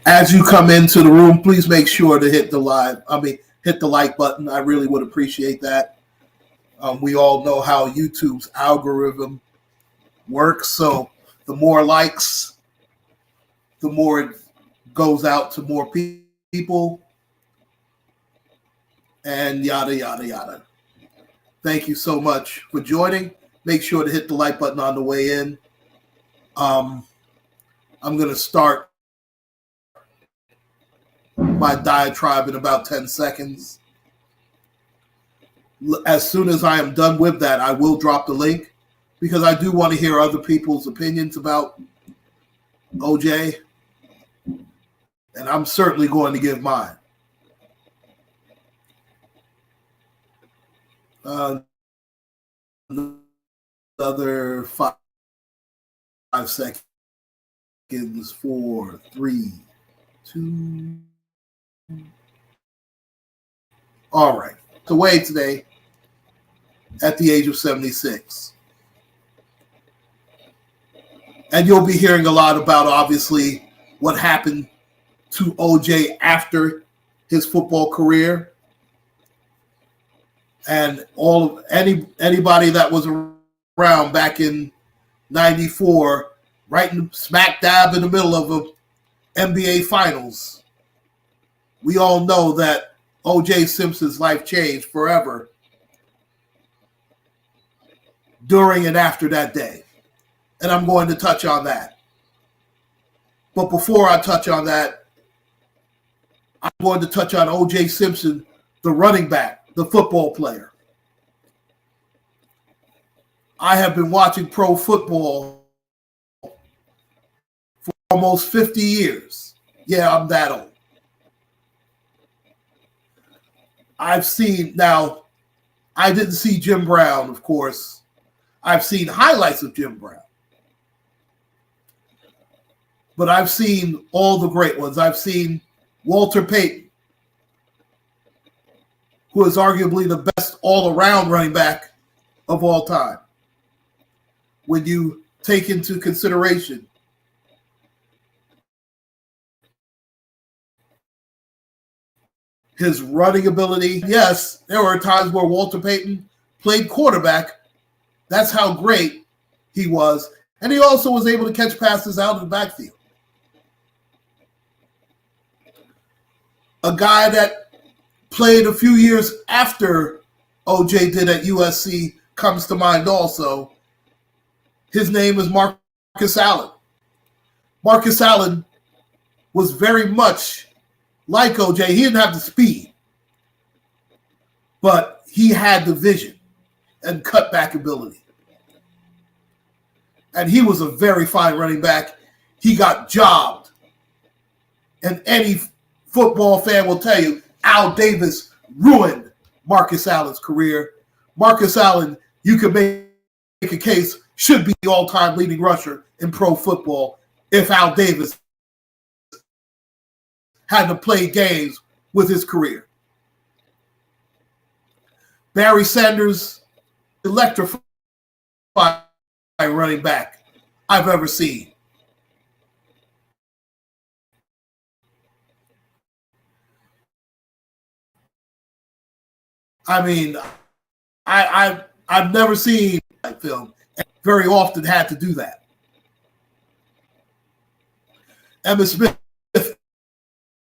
As you come into the room, please make sure to hit the like button. I really would appreciate that. We all know how YouTube's algorithm works, so the more likes, the more it goes out to more people, and yada, yada, yada. Thank you so much for joining. Make sure to hit the like button on the way in. I'm going to start my diatribe in about 10 seconds. As soon as I am done with that, I will drop the link because I do want to hear other people's opinions about OJ, and I'm certainly going to give mine. Another 5 seconds. 4, 3, 2. All right. Away today at the age of 76. And you'll be hearing a lot about, obviously, what happened to OJ after his football career. And anybody that was around back in 94, right in smack dab in the middle of the NBA Finals, we all know that O.J. Simpson's life changed forever during and after that day. And I'm going to touch on that. But before I touch on that, I'm going to touch on O.J. Simpson, the running back, the football player. I have been watching pro football for almost 50 years. Yeah, I'm that old. I've seen, now, I didn't see Jim Brown, of course. I've seen highlights of Jim Brown. But I've seen all the great ones. I've seen Walter Payton, who is arguably the best all-around running back of all time. When you take into consideration his running ability. Yes, there were times where Walter Payton played quarterback. That's how great he was. And he also was able to catch passes out of the backfield. A guy that played a few years after OJ did at USC comes to mind also. His name is Marcus Allen. Marcus Allen was very much like OJ. He didn't have the speed, but he had the vision and cutback ability. And he was a very fine running back. He got jobbed. And any football fan will tell you, Al Davis ruined Marcus Allen's career. Marcus Allen, you could make a case, should be the all-time leading rusher in pro football if Al Davis had to play games with his career. Barry Sanders, electrifying running back I've ever seen. I mean, I've never seen that film, and very often had to do that. Emmitt Smith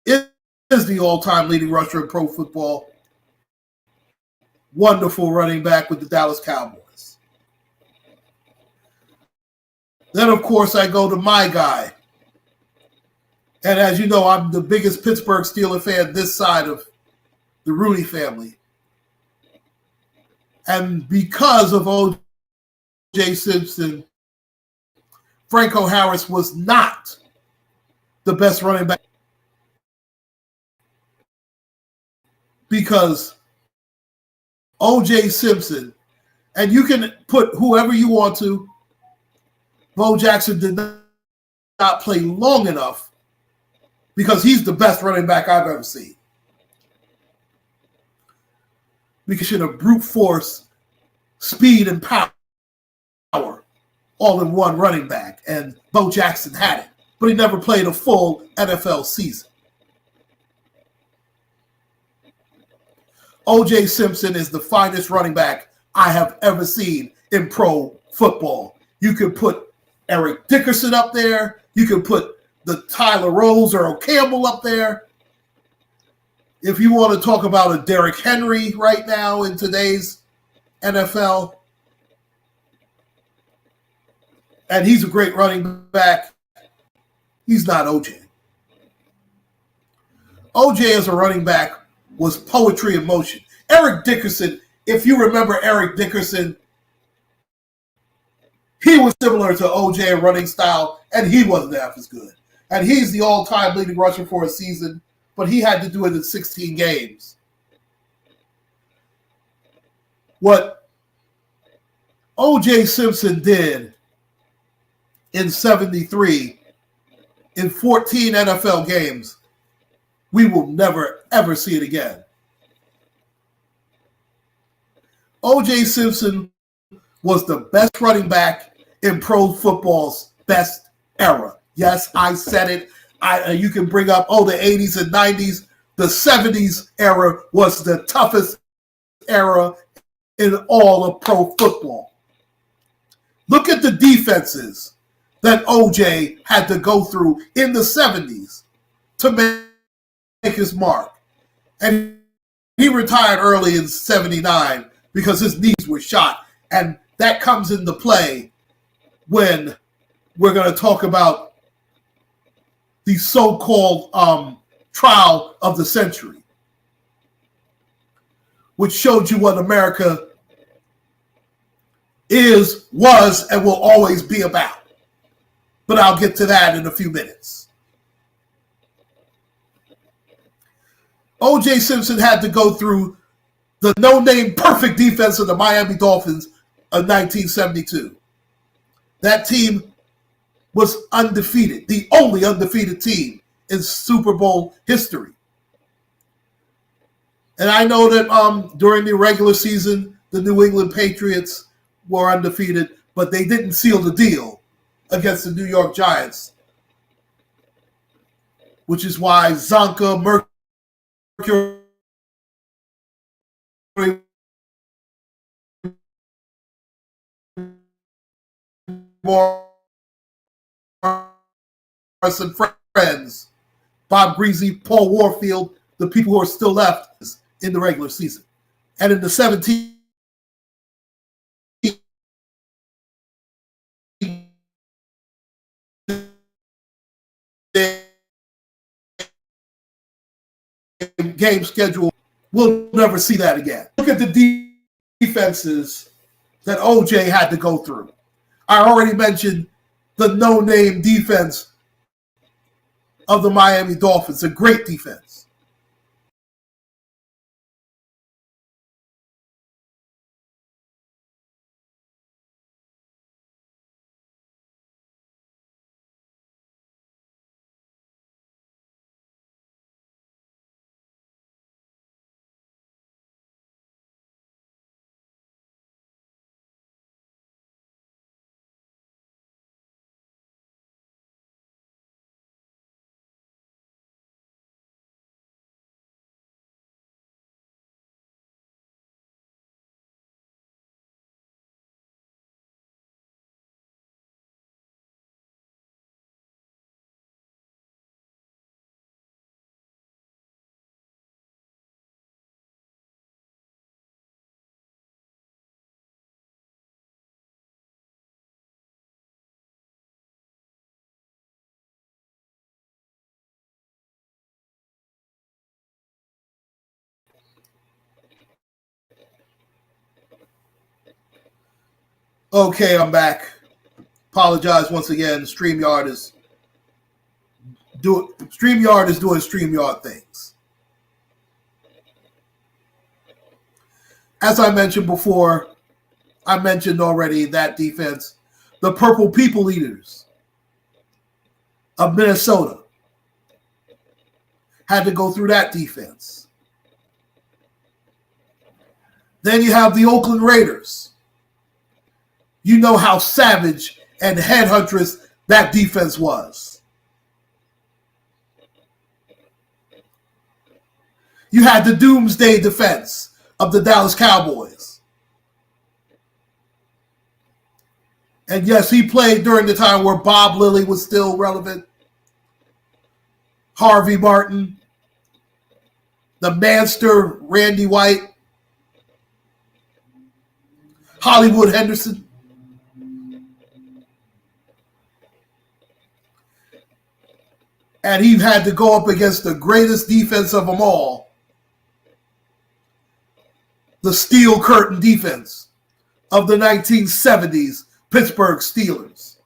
is the all-time leading rusher in pro football. Wonderful running back with the Dallas Cowboys. Then, of course, I go to my guy. And as you know, I'm the biggest Pittsburgh Steelers fan this side of the Rooney family. And because of O.J. Simpson, Franco Harris was not the best running back. Because O.J. Simpson, and you can put whoever you want to, Bo Jackson did not play long enough because he's the best running back I've ever seen. Because you have brute force, speed, and power all in one running back, and Bo Jackson had it. but he never played a full NFL season. O.J. Simpson is the finest running back I have ever seen in pro football. You could put Eric Dickerson up there. You could put the Tyler Rose or Campbell up there. If you want to talk about a Derrick Henry right now in today's NFL, and he's a great running back, he's not O.J. O.J. as a running back was poetry in motion. Eric Dickerson, if you remember Eric Dickerson, he was similar to O.J. in running style, and he wasn't half as good. And he's the all-time leading rusher for a season, but he had to do it in 16 games. What O.J. Simpson did in 73 in 14 NFL games, we will never, ever see it again. O.J. Simpson was the best running back in pro football's best era. Yes, I said it. You can bring up, the 80s and 90s. The 70s era was the toughest era in all of pro football. Look at the defenses that O.J. had to go through in the 70s to make his mark. And he retired early in 79 because his knees were shot. And that comes into play when we're going to talk about the so-called trial of the century, which showed you what America is, was, and will always be about. But I'll get to that in a few minutes. O.J. Simpson had to go through the no-name perfect defense of the Miami Dolphins of 1972. That team was undefeated, the only undefeated team in Super Bowl history. And I know that during the regular season, the New England Patriots were undefeated, but they didn't seal the deal against the New York Giants, which is why Zonka, Mercury, and friends, Bob Greasy, Paul Warfield, the people who are still left in the regular season. And in the 17 game schedule, we'll never see that again. Look at the defenses that O.J. had to go through. I already mentioned the no-name defense of the Miami Dolphins, a great defense. Okay, I'm back. Apologize once again. StreamYard is doing StreamYard things. As I mentioned before, I mentioned already that defense, the Purple People Eaters of Minnesota had to go through that defense. Then you have the Oakland Raiders. You know how savage and headhuntress that defense was. You had the doomsday defense of the Dallas Cowboys. And yes, he played during the time where Bob Lilly was still relevant. Harvey Martin, the Manster, Randy White, Hollywood Henderson. And he had to go up against the greatest defense of them all, the Steel Curtain defense of the 1970s Pittsburgh Steelers.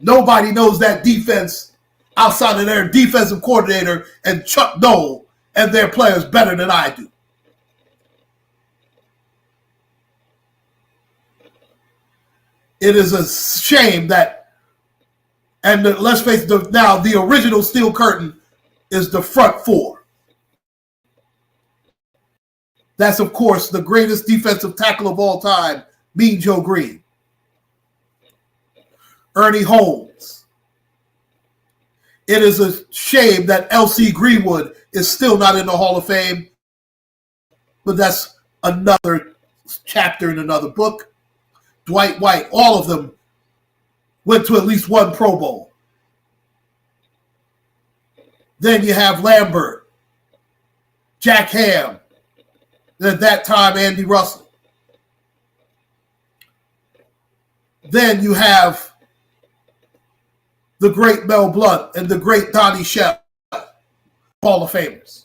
Nobody knows that defense outside of their defensive coordinator and Chuck Noll and their players better than I do. It is a shame that, and let's face it, now the original Steel Curtain is the front four. That's, of course, the greatest defensive tackle of all time, Mean Joe Green. Ernie Holmes. It is a shame that L.C. Greenwood is still not in the Hall of Fame, but that's another chapter in another book. Dwight White, all of them went to at least one Pro Bowl. Then you have Lambert, Jack Ham, and at that time Andy Russell. Then you have the great Mel Blount and the great Donnie Shell, Hall of Famers.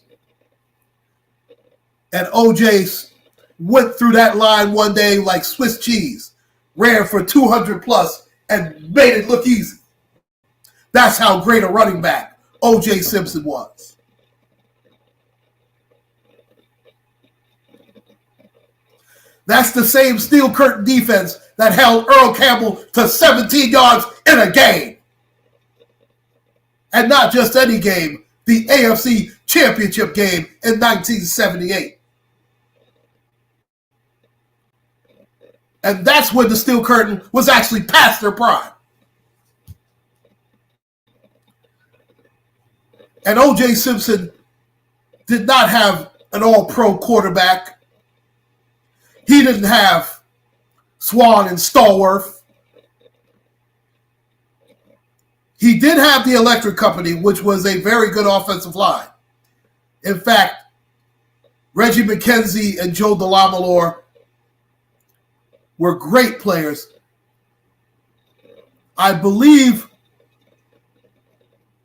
And OJ went through that line one day like Swiss cheese, ran for 200 plus and made it look easy. That's how great a running back OJ Simpson was. That's the same Steel Curtain defense that held Earl Campbell to 17 yards in a game. And not just any game, the AFC Championship game in 1978. And that's when the Steel Curtain was actually past their prime. And O.J. Simpson did not have an all-pro quarterback. He didn't have Swan and Stallworth. He did have the Electric Company, which was a very good offensive line. In fact, Reggie McKenzie and Joe DeLamalore were great players. I believe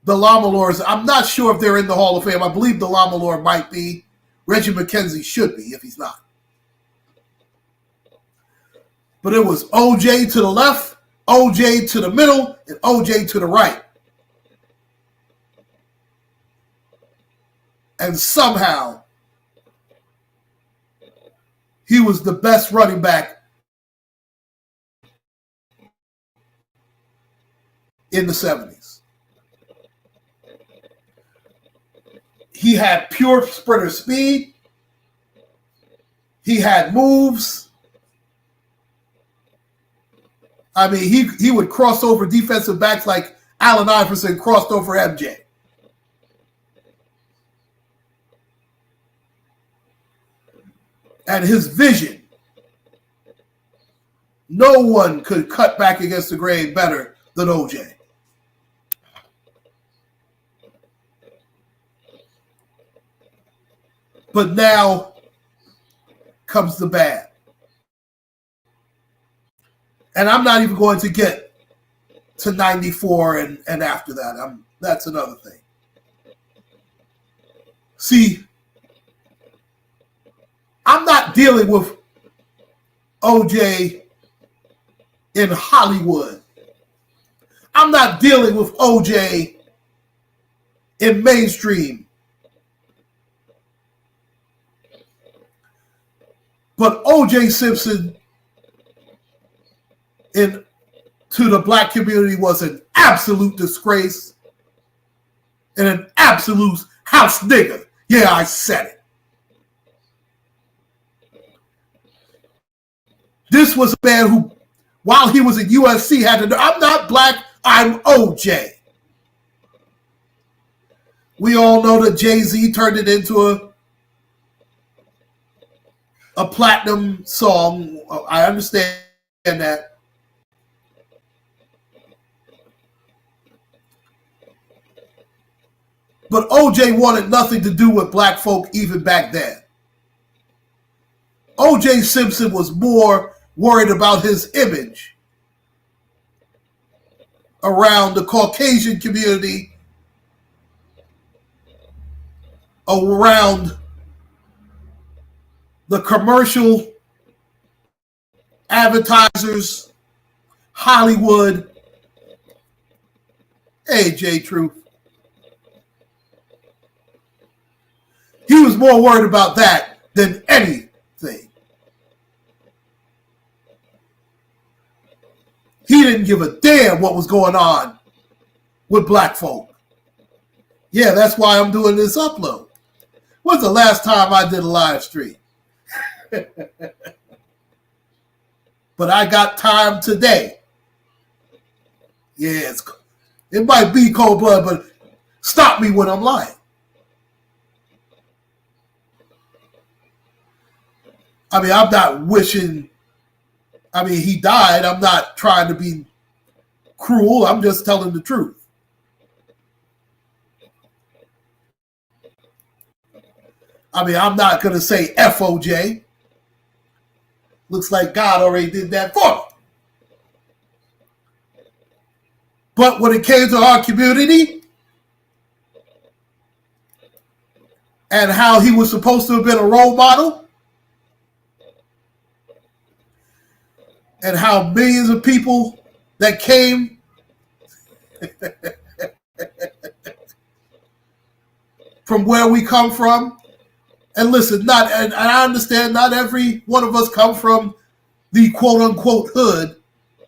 the Lamalores, I'm not sure if they're in the Hall of Fame. I believe the Lamalore might be. Reggie McKenzie should be if he's not. But it was OJ to the left, OJ to the middle, and OJ to the right. And somehow, he was the best running back in the 70s. He had pure sprinter speed. He had moves. I mean, he would cross over defensive backs like Allen Iverson crossed over MJ. And his vision, no one could cut back against the grain better than OJ. But now comes the bad. And I'm not even going to get to 94 and after that. That's another thing. See, I'm not dealing with OJ in Hollywood. I'm not dealing with OJ in mainstream. But O.J. Simpson to the black community was an absolute disgrace and an absolute house nigger. Yeah, I said it. This was a man who, while he was at USC, had to know, I'm not black, I'm O.J. We all know that Jay-Z turned it into a platinum song. I understand that. But OJ wanted nothing to do with black folk even back then. OJ Simpson was more worried about his image around the Caucasian community, around the commercial advertisers, Hollywood. Hey, J Truth. He was more worried about that than anything. He didn't give a damn what was going on with black folk. Yeah, that's why I'm doing this upload. When's the last time I did a live stream? But I got time today. Yeah, it might be cold blood, but stop me when I'm lying. I mean, I'm not wishing. I mean, he died. I'm not trying to be cruel. I'm just telling the truth. I mean, I'm not going to say FOJ. Looks like God already did that for me. But when it came to our community and how he was supposed to have been a role model, and how millions of people that came from where we come from, and listen, and I understand not every one of us come from the quote unquote hood,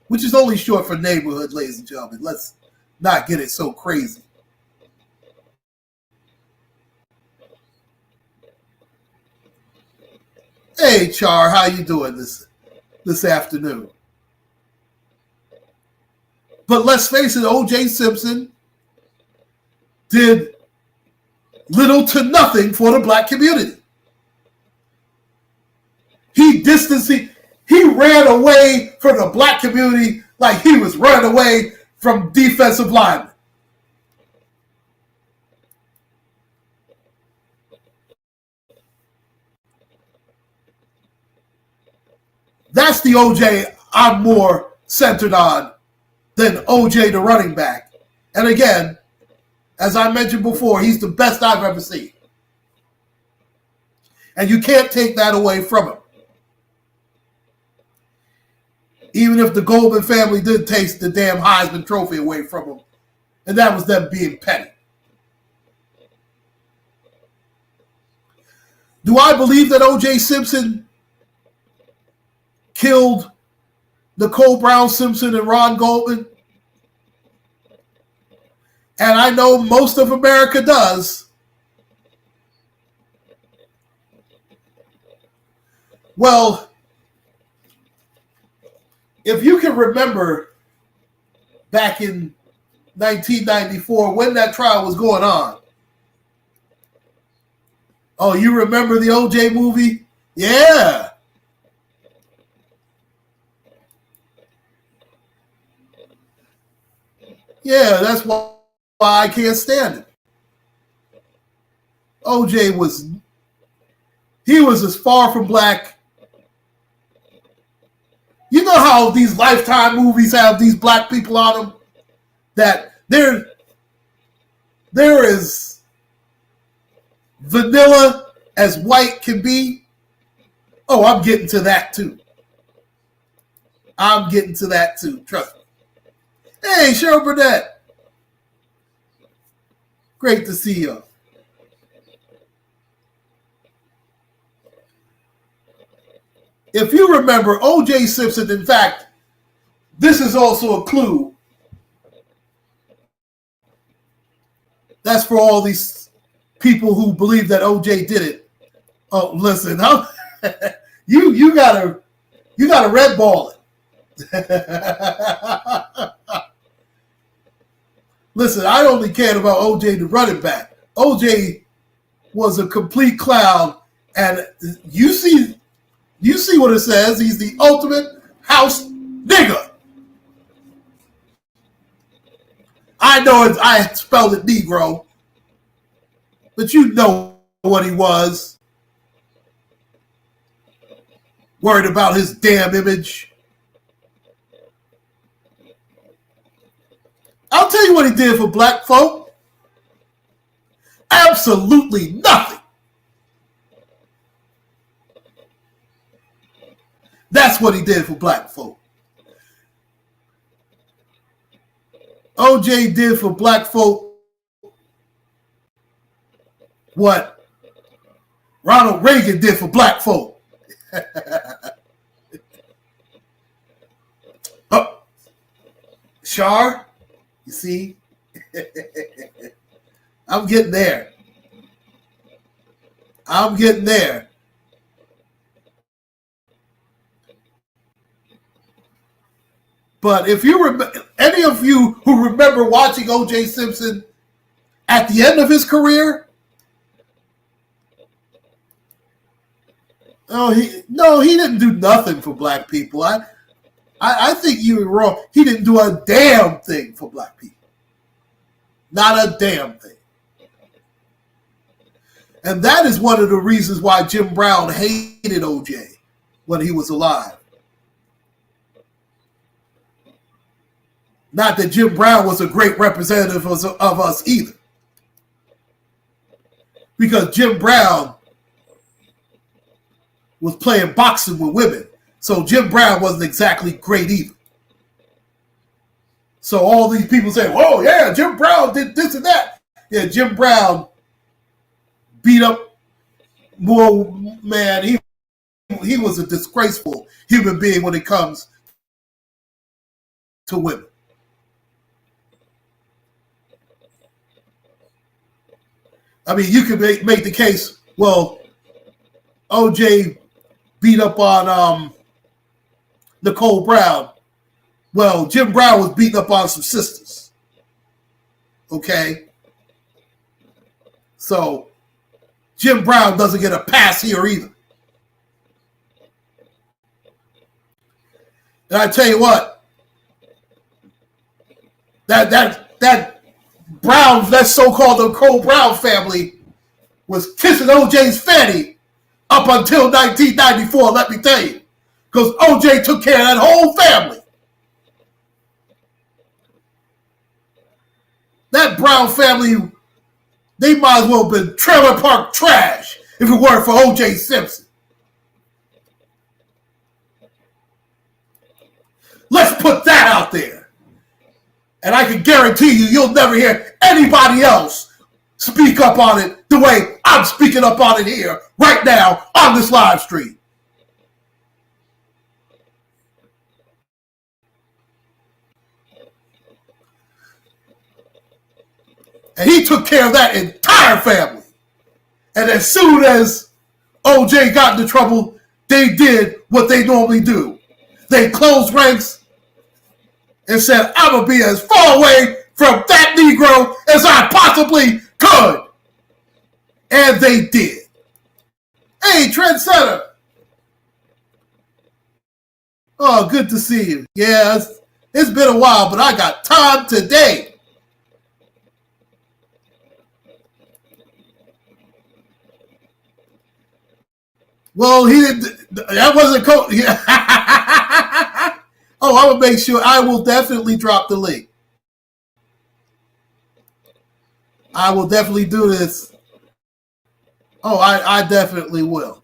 which is only short for neighborhood, ladies and gentlemen. Let's not get it so crazy. Hey, Char, how you doing this afternoon? But let's face it, O.J. Simpson did little to nothing for the black community. He ran away from the black community like he was running away from defensive linemen. That's the OJ I'm more centered on than OJ the running back. And again, as I mentioned before, he's the best I've ever seen. And you can't take that away from him. Even if the Goldman family did take the damn Heisman Trophy away from him. And that was them being petty. Do I believe that O.J. Simpson killed Nicole Brown Simpson and Ron Goldman? And I know most of America does. Well, if you can remember back in 1994 when that trial was going on. Oh, you remember the OJ movie? Yeah. Yeah, that's why I can't stand it. OJ was as far from black. You know how these Lifetime movies have these black people on them? That they're as vanilla as white can be. Oh, I'm getting to that too. Trust me. Hey, Cheryl Burnett. Great to see you. If you remember, O.J. Simpson, in fact, this is also a clue. That's for all these people who believe that O.J. did it. Oh, listen, you gotta red ball it. Listen, I only cared about O.J. the running back. OJ was a complete clown, and you see what it says. He's the ultimate house nigga. I know I spelled it Kneegro, but you know what he was. Worried about his damn image. I'll tell you what he did for black folk. Absolutely nothing. That's what he did for black folk. OJ did for black folk what Ronald Reagan did for black folk. Oh, Shar, you see? I'm getting there. I'm getting there. But if you remember, any of you who remember watching O.J. Simpson at the end of his career, he didn't do nothing for black people. I think you were wrong. He didn't do a damn thing for black people. Not a damn thing. And that is one of the reasons why Jim Brown hated O.J. when he was alive. Not that Jim Brown was a great representative of us either. Because Jim Brown was playing boxing with women. So Jim Brown wasn't exactly great either. So all these people say, oh yeah, Jim Brown did this and that. Yeah, Jim Brown beat up more, man. He was a disgraceful human being when it comes to women. I mean, you could make the case, well, OJ beat up on Nicole Brown. Well, Jim Brown was beating up on some sisters. Okay? So, Jim Brown doesn't get a pass here either. And I tell you what, that Brown, that so-called Nicole Brown family was kissing OJ's fanny up until 1994, let me tell you. Because OJ took care of that whole family. That Brown family, they might as well have been trailer park trash if it weren't for OJ Simpson. Let's put that out there. And I can guarantee you'll never hear anybody else speak up on it the way I'm speaking up on it here, right now, on this live stream. And he took care of that entire family. And as soon as OJ got into trouble, they did what they normally do. They closed ranks and said, I'm going to be as far away from that Negro as I possibly could. And they did. Hey, Trendsetter. Oh, good to see you. Yeah, it's been a while, but I got time today. Well, he didn't. That wasn't coach. Oh, I will make sure. I will definitely drop the link. I will definitely do this. Oh, I definitely will.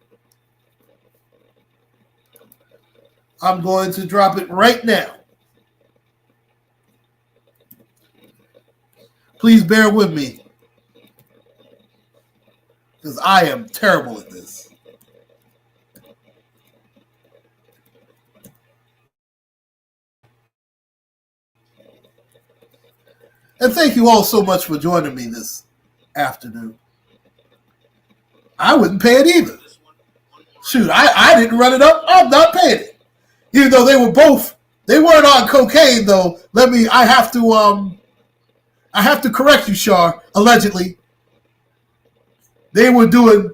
I'm going to drop it right now. Please bear with me, because I am terrible at this. And thank you all so much for joining me this afternoon. I wouldn't pay it either. Shoot, I didn't run it up. I'm not paying it. Even though they weren't on cocaine though. I have to correct you, Shar, allegedly. they were doing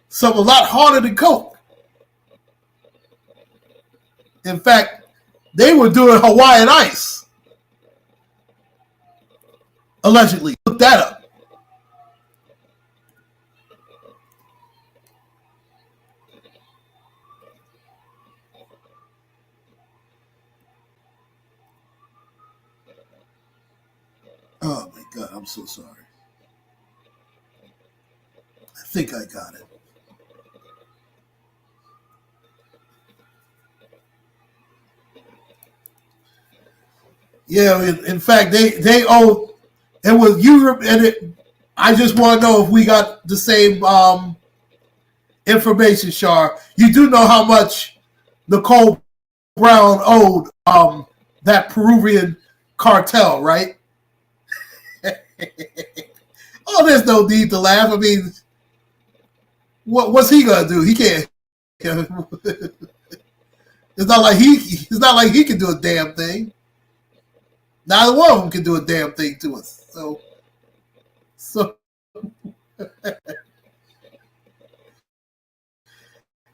some a lot harder than coke. In fact, they were doing Hawaiian Ice. Allegedly. Look that up. Oh my God, I'm so sorry. I think I got it. Yeah, in fact, they owe. It was Europe, and I just want to know if we got the same information, Shar. You do know how much Nicole Brown owed that Peruvian cartel, right? Oh, there's no need to laugh. I mean, what's he gonna do? He can't. It's not like he can do a damn thing. Neither one of them can do a damn thing to us. So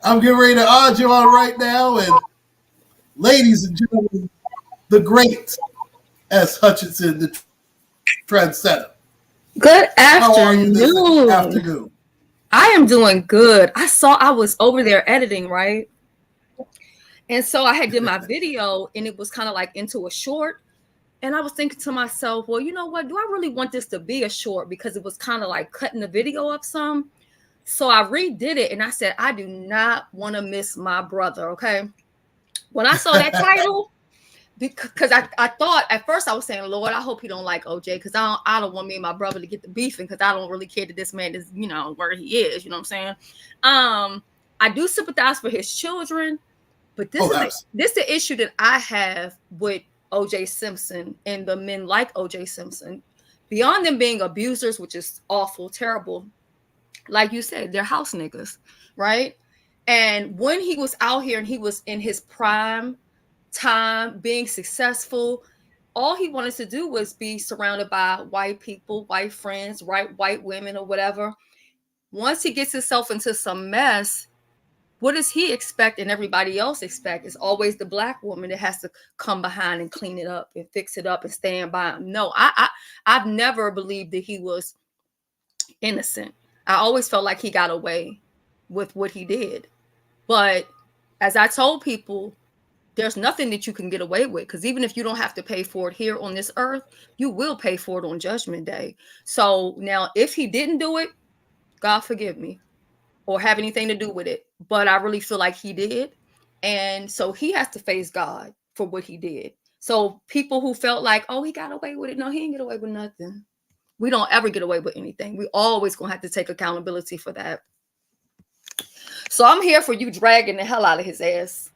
I'm getting ready to odd you on right now, and ladies and gentlemen, the great S. Hutchinson, the trendsetter. Good How are you this afternoon. afternoon? I am doing good. I was over there editing, right? And so I had did my video and it was kind of like into a short. And I was thinking to myself, well, you know what? Do I really want this to be a short? Because it was kind of like cutting the video up some. So I redid it and I said, I do not want to miss my brother. Okay. When I saw that title, because I thought at first I was saying, Lord, I hope he don't like OJ, because I don't want me and my brother to get the beefing, because I don't really care that this man is, you know, where he is. You know what I'm saying? I do sympathize for his children, but this is the issue that I have with OJ Simpson and the men like OJ Simpson. Beyond them being abusers, which is awful, terrible, like you said, they're house niggas, right? And when he was out here and he was in his prime time, being successful, all he wanted to do was be surrounded by white people, white friends, right, white women or whatever. Once he gets himself into some mess, what does he expect and everybody else expect? It's always the black woman that has to come behind and clean it up and fix it up and stand by him. No, I've never believed that he was innocent. I always felt like he got away with what he did. But as I told people, there's nothing that you can get away with, because even if you don't have to pay for it here on this earth, you will pay for it on Judgment Day. So now, if he didn't do it, God forgive me, or have anything to do with it, but I really feel like he did. And so he has to face God for what he did. So people who felt like, oh, he got away with it. No, he didn't get away with nothing. We don't ever get away with anything. We always going to have to take accountability for that. So I'm here for you dragging the hell out of his ass.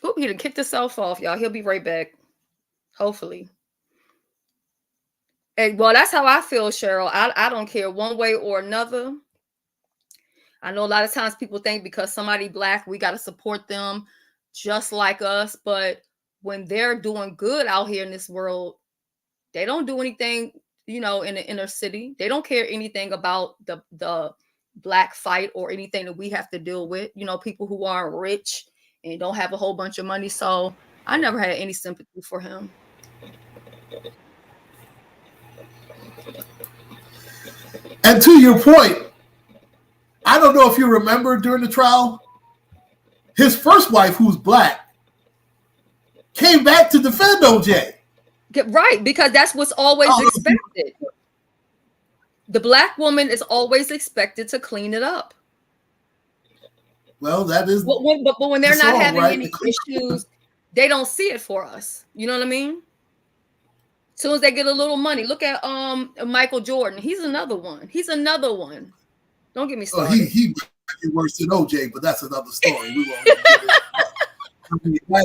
Oop, he done kicked himself off, y'all. He'll be right back. Hopefully. And well, that's how I feel, Cheryl. I don't care one way or another. I know a lot of times people think because somebody black, we got to support them just like us. But when they're doing good out here in this world, they don't do anything, you know, in the inner city. They don't care anything about the black fight or anything that we have to deal with. You know, people who aren't rich and don't have a whole bunch of money. So I never had any sympathy for him. And to your point, I don't know if you remember during the trial, his first wife, who's black, came back to defend OJ. Right, because that's what's always expected. The black woman is always expected to clean it up. Well, that is. But when they're not having any issues, they don't see it for us. You know what I mean? As soon as they get a little money, look at Michael Jordan. He's another one. Don't get me started. He worse than OJ, but that's another story. We won't get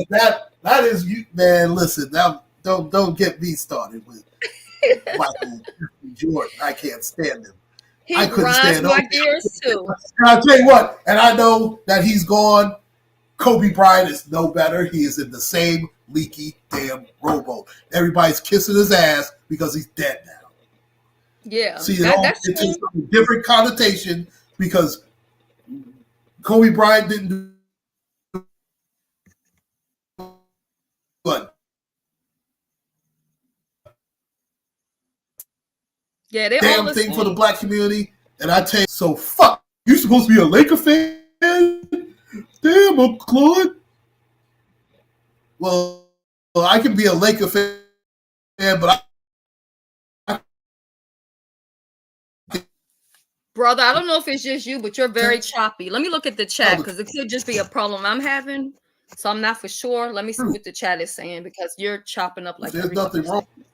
it. That is you, man. Listen, now don't get me started with Michael Jordan. I can't stand him. I couldn't stand my gears too. And I'll tell you what, and I know that he's gone Kobe Bryant is no better. He is in the same leaky damn rowboat. Everybody's kissing his ass because he's dead now. Yeah, See, it all that's gets true. into a different connotation because Kobe Bryant didn't do what. Yeah, they all Damn the thing for the same. black community. And I tell you, so fuck. You supposed to be a Laker fan? Damn, UncClaude. Well, I can be a Laker fan, but Brother, I don't know if it's just you, but you're very choppy. Let me look at the chat because it could just be a problem I'm having. So I'm not for sure. Let me see what the chat is saying because you're chopping up like there's every nothing couple wrong. seconds.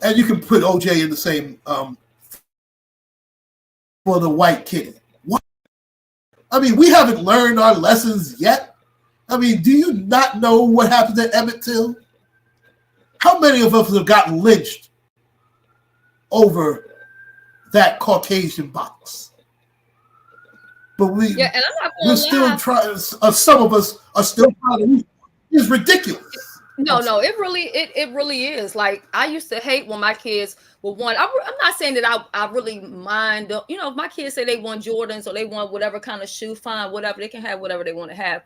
And you can put OJ in the same for the white kitty. What? I mean, we haven't learned our lessons yet. I mean, do you not know what happened at Emmett Till? How many of us have gotten lynched over that Caucasian box? But Yeah, and I'm not we're gonna still lie. trying. Some of us are still trying to. It's ridiculous. No, it really is. Like I used to hate when my kids were one. I'm not saying that I really mind. You know, if my kids say they want Jordans or they want whatever kind of shoe, fine, whatever, they can have whatever they want to have.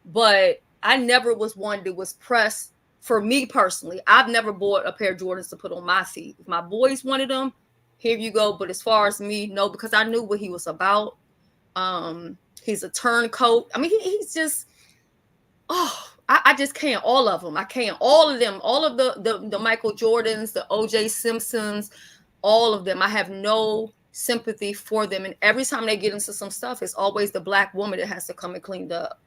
But I never was one that was pressed. For me personally, I've never bought a pair of Jordans to put on my feet. If my boys wanted them, here you go. But as far as me, no, because I knew what he was about. He's a turncoat. I mean, he's just, I just can't. All of them. I can't. All of them. All of the Michael Jordans, the O.J. Simpsons, all of them. I have no sympathy for them. And every time they get into some stuff, it's always the black woman that has to come and clean up.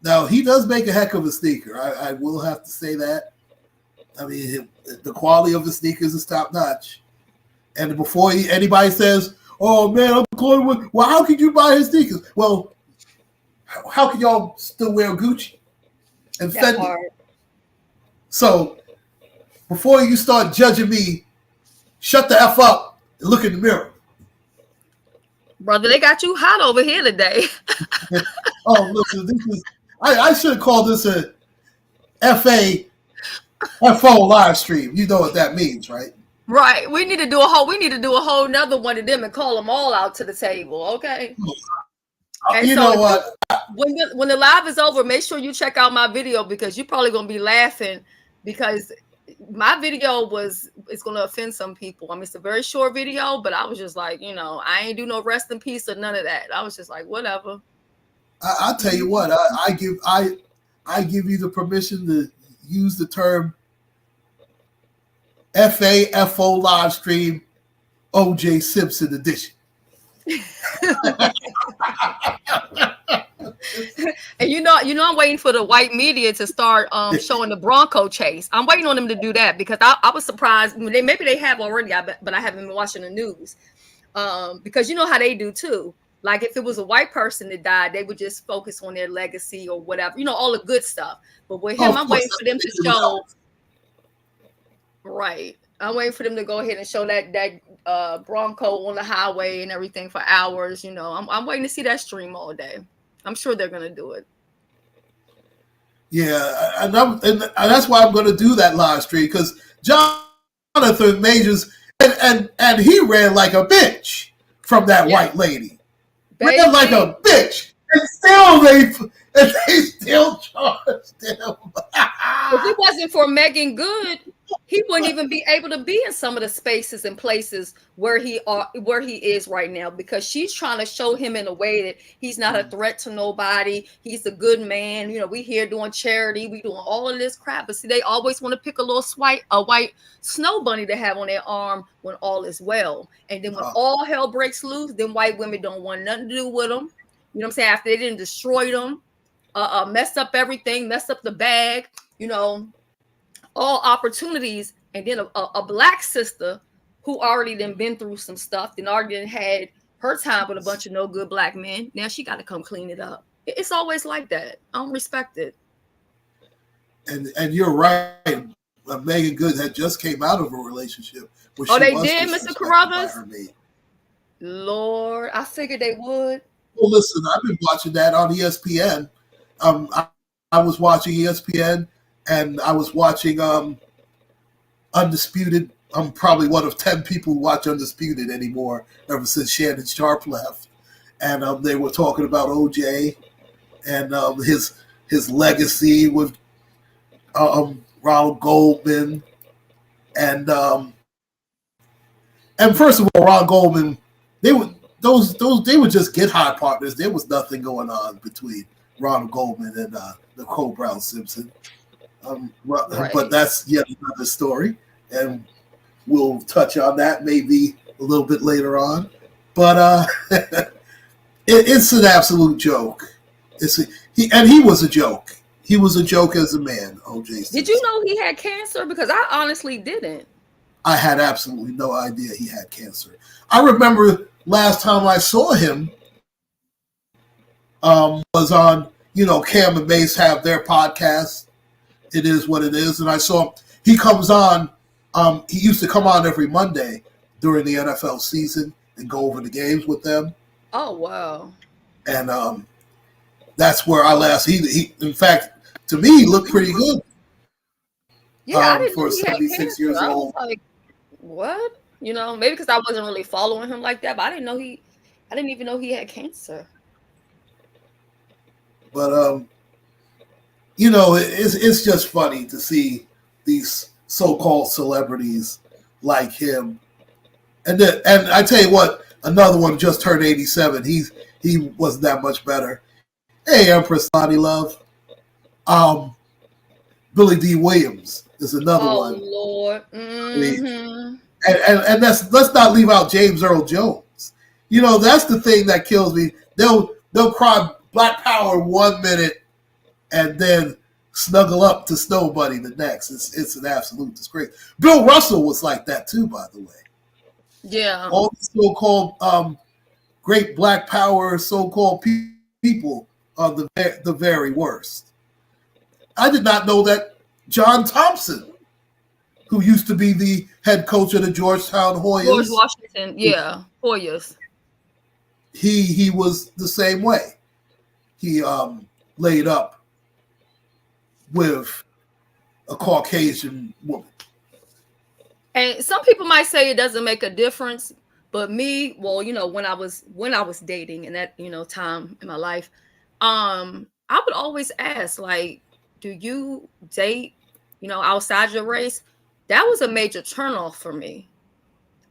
Now, he does make a heck of a sneaker. I will have to say that. I mean, the quality of the sneakers is top notch. And before anybody says, "Oh man, UncClaude, well, how could you buy his sneakers?" Well, how can y'all still wear Gucci and That Fendi? part. So before you start judging me, shut the F up and look in the mirror. Brother, they got you hot over here today. Oh, listen, this is. I should have called this a FO live stream. You know what that means, right? Right. We need to do a whole nother one of them and call them all out to the table. Okay. And You so know what? when the live is over, make sure you check out my video because you're probably gonna be laughing because my video is gonna offend some people. I mean, it's a very short video, but I was just like, I ain't do no rest in peace or none of that. I was just like, whatever. I'll tell you what. I give you the permission to use the term FO live stream OJ Simpson edition. And I'm waiting for the white media to start showing the Bronco chase. I'm waiting on them to do that because I was surprised. Maybe they have already, but I haven't been watching the news because you know how they do too. Like if it was a white person that died, they would just focus on their legacy or whatever, all the good stuff. But with him, I'm waiting for them to show. Right. I'm waiting for them to go ahead and show that Bronco on the highway and everything for hours. I'm waiting to see that stream all day. I'm sure they're gonna do it. Yeah, and that's why I'm going to do that live stream because Jonathan Majors and he ran like a bitch from that white lady. Baby. Ran like a bitch, and they still charged him. If it wasn't for Megan Good, he wouldn't even be able to be in some of the spaces and places where he is right now because she's trying to show him in a way that he's not a threat to nobody. He's a good man. We here doing charity. We doing all of this crap. But see, they always want to pick a white snow bunny to have on their arm when all is well. And then when all hell breaks loose, then white women don't want nothing to do with them. You know what I'm saying? After they didn't destroy them, messed up everything, messed up the bag, all opportunities, and then a black sister who already then been through some stuff, then already done had her time with a bunch of no good black men. Now she got to come clean it up. It's always like that. I don't respect it. And you're right. Megan Good had just came out of a relationship where Oh, she they was did, Mr. disrespected Carruthers? by her mate. Lord, I figured they would. Well, listen, I've been watching that on ESPN. I was watching ESPN, and I was watching Undisputed. I'm probably one of 10 people who watch Undisputed anymore ever since Shannon Sharp left. And they were talking about OJ and his legacy with Ronald Goldman. And first of all, Ron Goldman, they were just get high partners. There was nothing going on between Ronald Goldman and Nicole Brown Simpson. Right. But that's yet another story, and we'll touch on that maybe a little bit later on. But it's an absolute joke. He was a joke. He was a joke as a man, O.J. Simpson. Did you know he had cancer? Because I honestly didn't. I had absolutely no idea he had cancer. I remember last time I saw him was on, Cam and Mace have their podcast. It is what it is. And I saw he comes on. He used to come on every Monday during the NFL season and go over the games with them. Oh, wow. And that's where I last. He in fact, to me, he looked pretty good. Yeah, I didn't for know he had 76 cancer. years I old. was like, what? Maybe because I wasn't really following him like that, but I didn't even know he had cancer. But it's just funny to see these so-called celebrities like him. And I tell you what, another one just turned 87. He wasn't that much better. Hey, Empress Lonnie Love. Billy D. Williams is another one. Oh, Lord. Mm-hmm. And let's not leave out James Earl Jones. That's the thing that kills me. They'll cry Black Power 1 minute and then snuggle up to Snow Bunny the next. It's an absolute disgrace. Bill Russell was like that too, by the way. Yeah. All the so-called great Black Power so-called people are the very worst. I did not know that John Thompson, who used to be the head coach of the Georgetown Hoyas. George Washington, yeah, Hoyas. He was the same way. He laid up with a Caucasian woman. And some people might say it doesn't make a difference, but me, well, when I was dating in that, time in my life, I would always ask, like, do you date, outside your race? That was a major turnoff for me.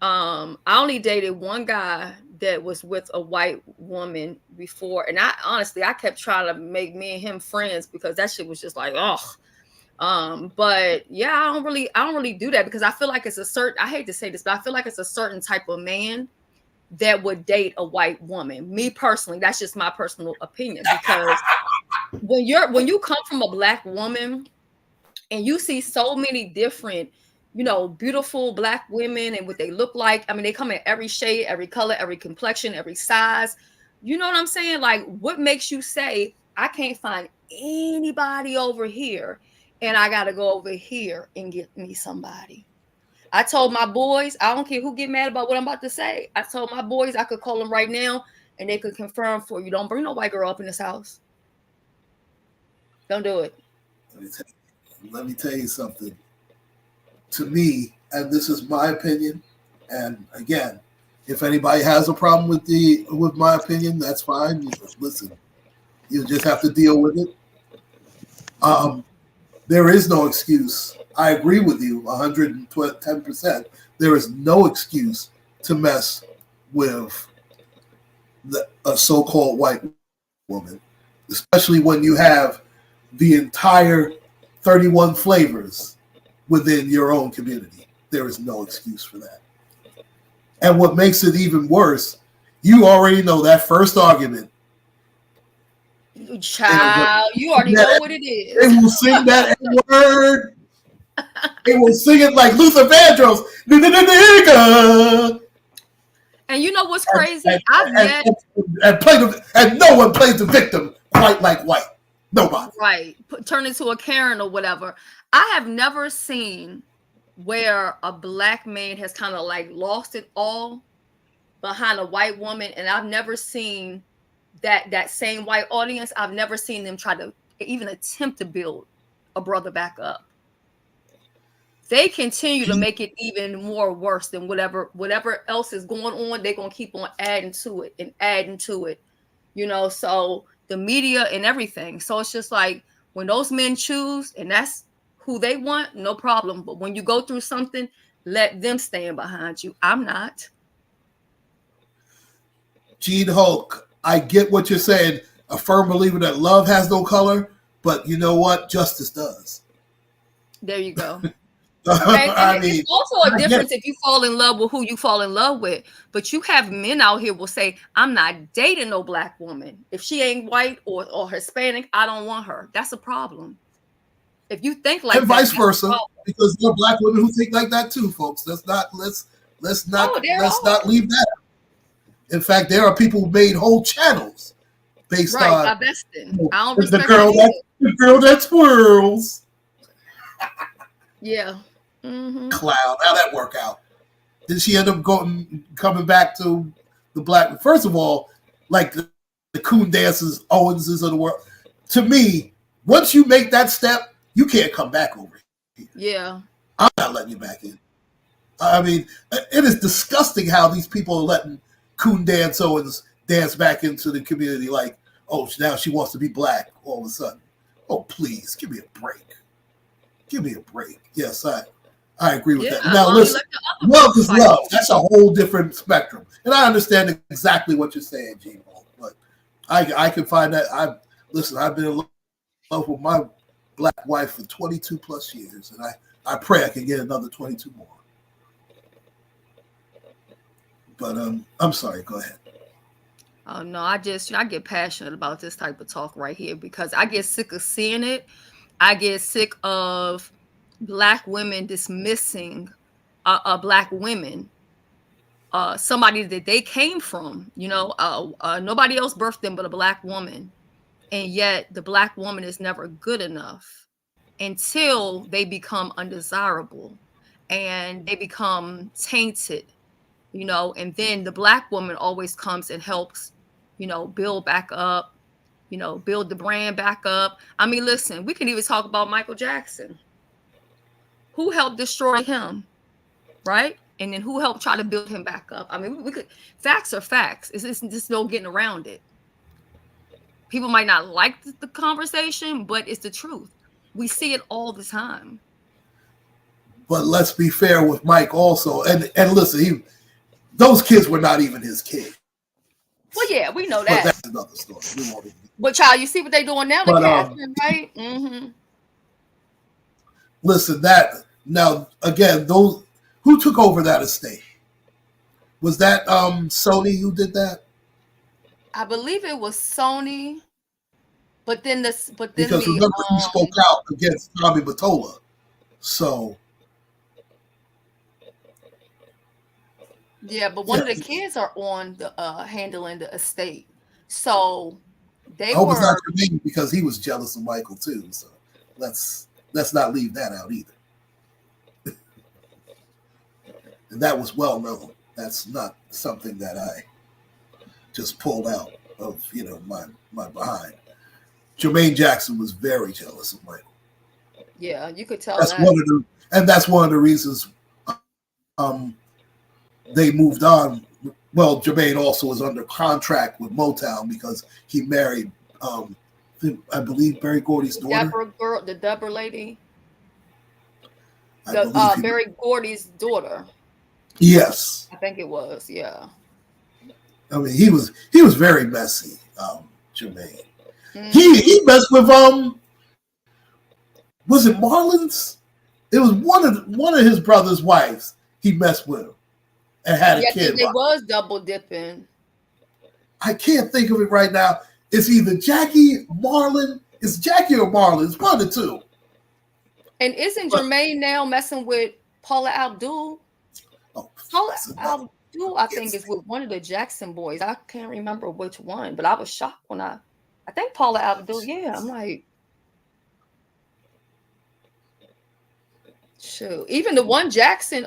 I only dated one guy that was with a white woman before, and I kept trying to make me and him friends because that shit was just like, ugh. But yeah, I don't really do that because I feel like it's a certain, I hate to say this, but I feel like it's a certain type of man that would date a white woman. Me personally, that's just my personal opinion, because when you come from a Black woman and you see so many different, beautiful Black women and what they look like. I mean, they come in every shade, every color, every complexion, every size. You know what I'm saying? Like, what makes you say, I can't find anybody over here and I got to go over here and get me somebody? I told my boys, I don't care who get mad about what I'm about to say. I told my boys I could call them right now and they could confirm for you. Don't bring no white girl up in this house. Don't do it. Let me tell you something. To me, and this is my opinion, and again, if anybody has a problem with my opinion, that's fine. Listen, you just have to deal with it. There is no excuse. I agree with you 110%. There is no excuse to mess with a so-called white woman, especially when you have the entire 31 flavors within your own community. There is no excuse for that. And what makes it even worse, you already know that first argument. Child, you already know what it is. They will sing that word. They will sing it like Luther Vandross. Nigga. And you know what's crazy? And no one plays the victim quite like White. Nobody. Right. Turn into a Karen or whatever. I have never seen where a black man has kind of like lost it all behind a white woman. And I've never seen that same white audience. I've never seen them try to even attempt to build a brother back up. They continue to make it even more worse than whatever else is going on. They're going to keep on adding to it and adding to it, you know, so the media and everything. So it's just like when those men choose and that's who they want, no problem. But when you go through something, let them stand behind you. I'm not. Gene Hulk, I get what you're saying. A firm believer that love has no color, but you know what? Justice does. There you go. And it's also a difference if you fall in love with who you fall in love with. But you have men out here will say, I'm not dating no black woman. If she ain't white or Hispanic, I don't want her. That's a problem. If you think like and that, vice versa, because there are black women who think like that too, folks. Let's not leave that out. In fact, there are people who made whole channels based on divesting. I don't respect the girl that twirls. Yeah. Mm-hmm. Cloud. How'd that work out? Did she end up coming back to the black? First of all, like the coon dances, Owenses of the world. To me, once you make that step, you can't come back over here. Yeah. I'm not letting you back in. I mean, it is disgusting how these people are letting coon dance Owens dance back into the community like, oh, now she wants to be black all of a sudden. Oh, please, give me a break. Give me a break. Yes, I agree with that. Now, listen, love is love. That's a whole different spectrum. And I understand exactly what you're saying, Gene. But I can find that. I've been in love with my black wife for 22 plus years. And I pray I can get another 22 more. But I'm sorry. Go ahead. Oh, no, I get passionate about this type of talk right here because I get sick of seeing it. I get sick of black women dismissing black women, somebody that they came from, you know, nobody else birthed them but a black woman. And yet the black woman is never good enough until they become undesirable and they become tainted, you know, and then the black woman always comes and helps, you know, build back up, you know, build the brand back up. I mean, listen, we can even talk about Michael Jackson. Who helped destroy him, right? And then who helped try to build him back up? I mean, we could. Facts are facts. It's just no getting around it. People might not like the conversation, but it's the truth. We see it all the time. But let's be fair with Mike also. And listen, those kids were not even his kids. Well, yeah, we know that. But that's another story. But child, you see what they're doing now, Catherine, right? Mm-hmm. Listen, now again, those who took over that estate? Was that Sony who did that? I believe it was Sony, because remember he spoke out against Tommy Mottola, so yeah. But one of the kids are on the handling the estate, so they I hope it's not Jermaine because he was jealous of Michael too. So let's not leave that out either. And that was well known. That's not something that I just pulled out of, you know, my behind. Jermaine Jackson was very jealous of Michael. Yeah, you could tell that's one of the reasons they moved on. Well, Jermaine also was under contract with Motown because he married, I believe, Berry Gordy's daughter. The Deborah lady. Berry Gordy's daughter. Yes, I think it was. Yeah. I mean, he was very messy, Jermaine. Mm-hmm. He messed with was it Marlon's? It was one of his brother's wives. He messed with him and had a kid. It was double dipping. I can't think of it right now. It's either Jackie, Marlon. It's Jackie or Marlon. It's one of the two. And isn't But, Jermaine now messing with Paula Abdul? oh, Paula that's another. Abdul, I think, It's, is with one of the Jackson boys. I can't remember which one, but I was shocked when I think Paula Abdul. Yeah, I'm like, shoot. Even the one Jackson,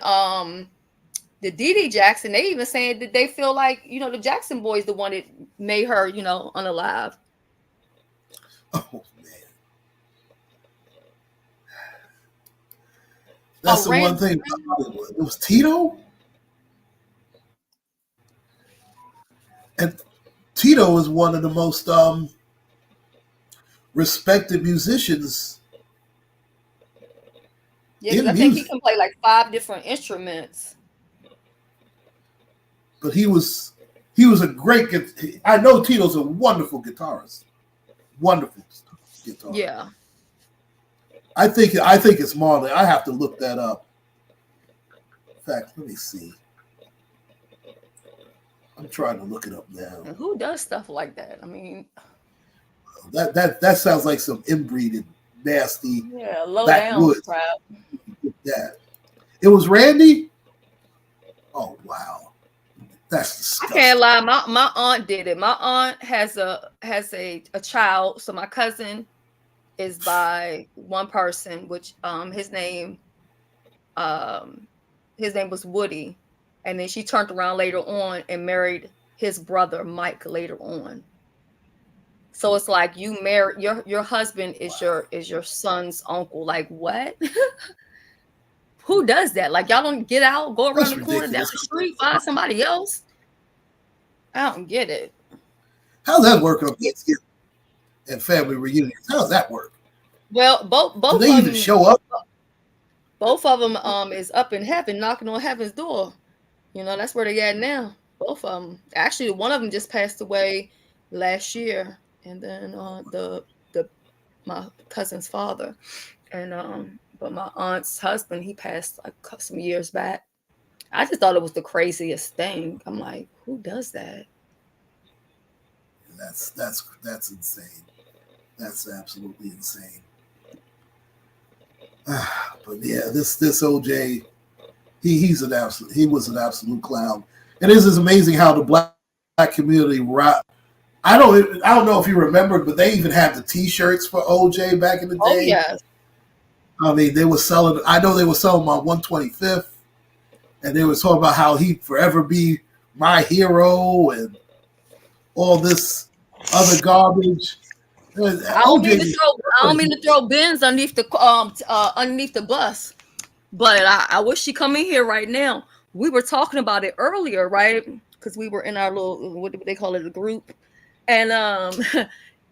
the Dee Dee Jackson, they even saying that they feel like, the Jackson boys the one that made her, unalive. oh man, A that's the one random. thing about Hollywood. It was Tito, and Tito is one of the most respected musicians Yeah, because in I think he music. can play like 5 different instruments. But he was a great. I know Tito's a wonderful guitarist. Wonderful guitar. Yeah. I think it's Marley. I have to look that up. In fact, let me see. I'm trying to look it up now. And who does stuff like that? I mean, That sounds like some inbreeding, nasty yeah, low down backwoods. crap. That it was Randy. Oh wow, that's I disgusting. can't lie. My aunt did it. My aunt has a child. So my cousin is by one person, which his name was Woody, and then she turned around later on and married his brother Mike later on. So it's like you married your husband is your son's uncle. Like what? Who does that? Like y'all don't get out, go around That's the corner down ridiculous. the street, find somebody else. I don't get it. How's that work on Thanksgiving and family reunions? How does that work? Well, both Do of they even them, show up? both of them is up in heaven, knocking on heaven's door. That's where they at now. Both of them. Actually, one of them just passed away last year, and then my cousin's father, and but my aunt's husband, he passed like some years back. I just thought it was the craziest thing. I'm like, who does that? That's insane. That's absolutely insane. But yeah, this OJ, he was an absolute clown. And this is amazing how the black community I don't know if you remember, but they even had the T-shirts for OJ back in the day. Oh yes. I mean, they were selling. I know they were selling them on 125th, and they were talking about how he'd forever be my hero and all this other garbage. I don't mean to throw Benz underneath the bus, but I wish she come in here right now. We were talking about it earlier, right? Because we were in our little, what do they call it, a group, and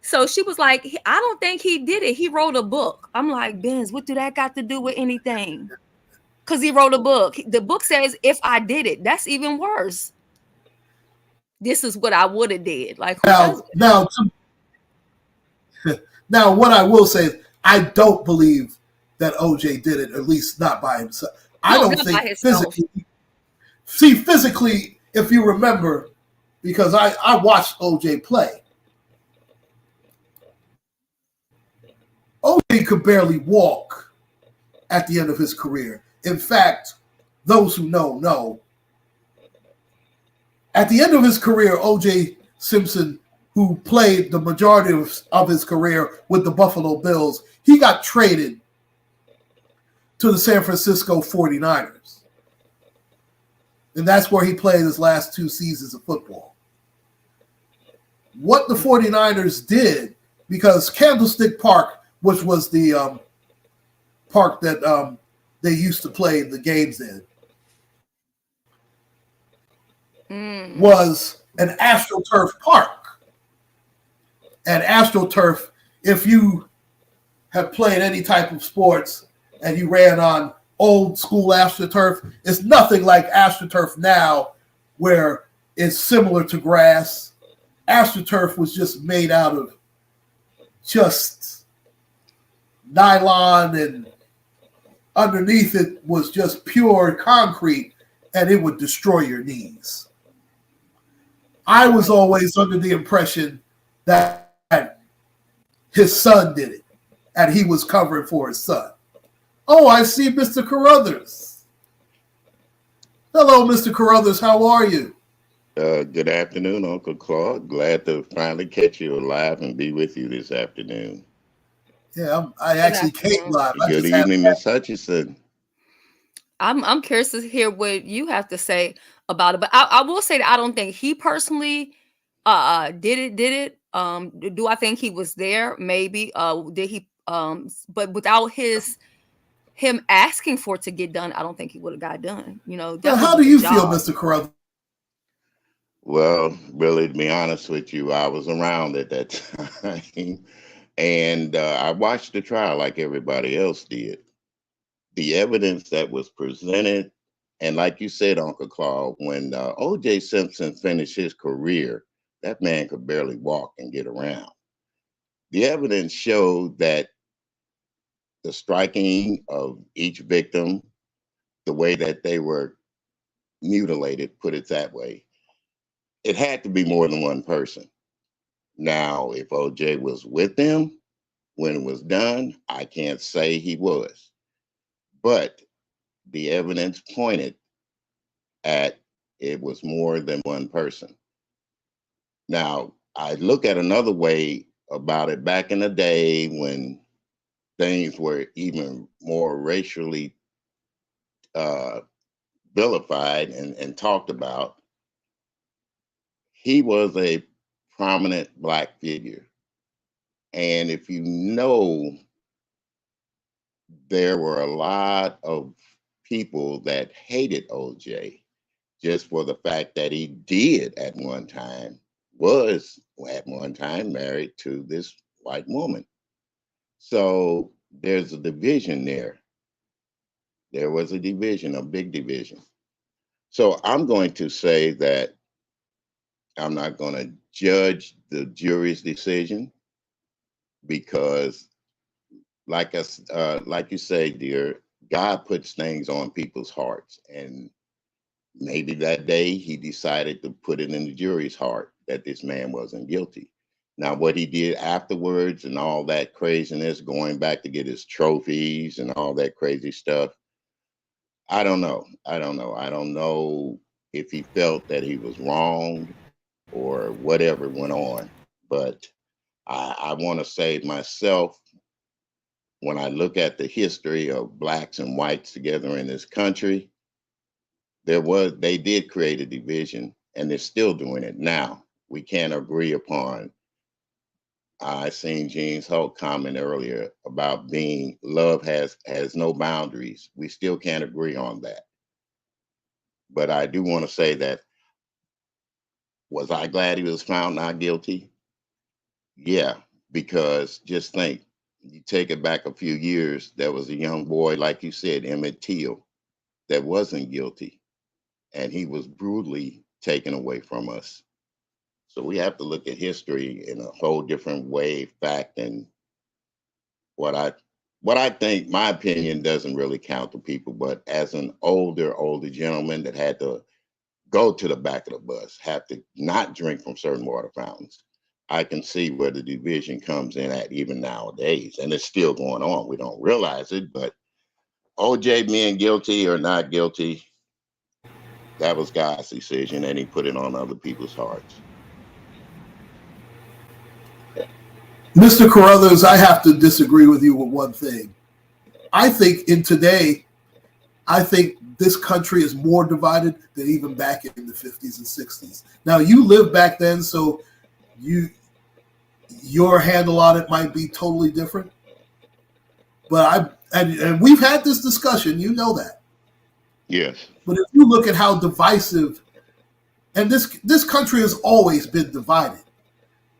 so she was like, I don't think he did it. He wrote a book. I'm like, Benz, what do that got to do with anything? Because he wrote a book. The book says, if I did it, that's even worse. This is what I would have did. Like now, what I will say is I don't believe that OJ did it, at least not by himself. I don't think physically. See, physically, if you remember, because I watched OJ play. OJ could barely walk at the end of his career. In fact, those who know. At the end of his career, O.J. Simpson, who played the majority of his career with the Buffalo Bills, he got traded to the San Francisco 49ers. And that's where he played his last 2 seasons of football. What the 49ers did, because Candlestick Park, which was the park that they used to play the games in, was an AstroTurf park. And AstroTurf, if you have played any type of sports and you ran on old school AstroTurf, it's nothing like AstroTurf now, where it's similar to grass. AstroTurf was just made out of just nylon, and underneath it was just pure concrete, and it would destroy your knees. I was always under the impression that his son did it, and he was covering for his son. Oh, I see Mr. Carruthers. Hello, Mr. Carruthers. How are you? Good afternoon, UncleClaude. Glad to finally catch you alive and be with you this afternoon. Yeah, I Good actually came afternoon. live. I Good just had evening, Miss Hutchinson. I'm curious to hear what you have to say about it. But I will say that I don't think he personally did it. Do I think he was there? Maybe. Did he but without him asking for it to get done, I don't think he would have got done. Now, That how wasn't do his you feel, job. Mr. Carruthers? Well, really, to be honest with you, I was around at that time, and I watched the trial like everybody else did. The evidence that was presented, and like you said, Uncle Claude, when O.J. Simpson finished his career, that man could barely walk and get around. The evidence showed that the striking of each victim, the way that they were mutilated, put it that way, it had to be more than one person. Now, if OJ was with them when it was done, I can't say he was. But the evidence pointed at it was more than one person. Now, I look at another way about it back in the day when things were even more racially uh, vilified and talked about. He was a prominent Black figure. And if you know, there were a lot of people that hated OJ just for the fact that he did was at one time married to this white woman. So there's a division there. There was a division, a big division. So I'm going to say that I'm not going to judge the jury's decision because, like you say, dear, God puts things on people's hearts, and maybe that day he decided to put it in the jury's heart that this man wasn't guilty. Now, what he did afterwards and all that craziness, going back to get his trophies and all that crazy stuff, I don't know. I don't know. I don't know if he felt that he was wronged or whatever went on. But I want to say myself, when I look at the history of blacks and whites together in this country, they did create a division and they're still doing it now. We can't agree upon. I seen Gene's Hulk comment earlier about being love has no boundaries. We still can't agree on that. But I do want to say that, was I glad he was found not guilty? Yeah, because just think, you take it back a few years, there was a young boy, like you said, Emmett Till, that wasn't guilty, and he was brutally taken away from us. So we have to look at history in a whole different way, fact, and what I what I think, my opinion doesn't really count to people, but as an older gentleman that had to go to the back of the bus, have to not drink from certain water fountains, I can see where the division comes in at even nowadays. And it's still going on. We don't realize it, but OJ being guilty or not guilty, that was God's decision, and he put it on other people's hearts. Mr. Carruthers, I have to disagree with you with one thing. I think I think this country is more divided than even back in the 50s and 60s. Now, you lived back then, so your handle on it might be totally different. But and we've had this discussion, you know that. Yes. But if you look at how divisive, and this country has always been divided.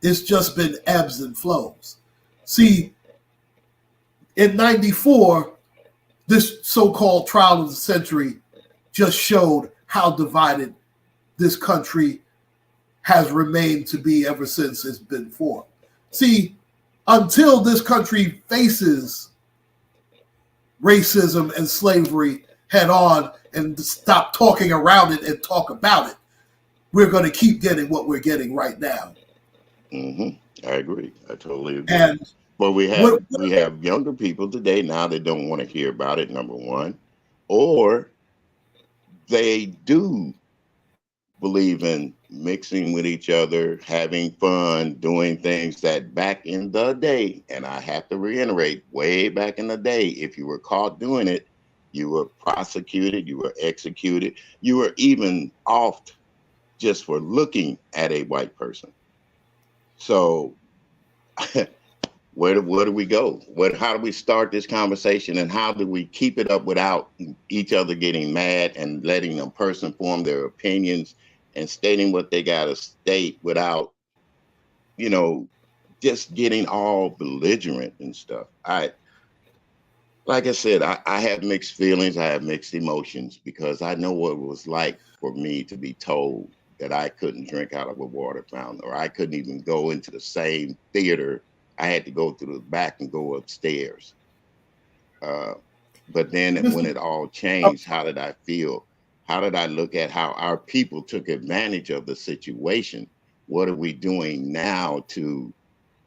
It's just been ebbs and flows. See, in 94, this so-called trial of the century just showed how divided this country has remained to be ever since it's been formed. See, until this country faces racism and slavery head on and stop talking around it and talk about it, we're going to keep getting what we're getting right now. I agree. I totally agree. And But we What, have younger people today now that don't want to hear about it, number one, or they do believe in mixing with each other, having fun, doing things that back in the day, and I have to reiterate, way back in the day, if you were caught doing it, you were prosecuted, you were executed, you were even offed just for looking at a white person. So where do we go? How do we start this conversation, and how do we keep it up without each other getting mad and letting a person form their opinions and stating what they got to state without, you know, just getting all belligerent and stuff? Like I said, I have mixed feelings. I have mixed emotions because I know what it was like for me to be told that I couldn't drink out of a water fountain, or I couldn't even go into the same theater. I had to go through the back and go upstairs. Uh, but then when it all changed, how did I feel? How did I look at how our people took advantage of the situation? What are we doing now to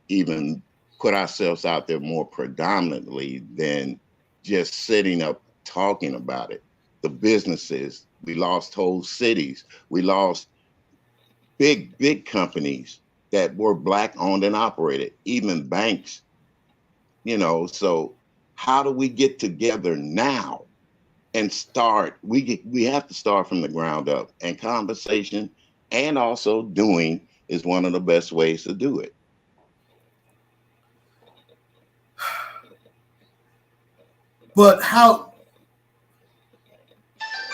even put ourselves out there more predominantly than just sitting up talking about it? The businesses, we lost whole cities. We lost big companies that were black owned and operated, even banks, so how do we get together now and start? We have to start from the ground up, and conversation and also doing is one of the best ways to do it. but how?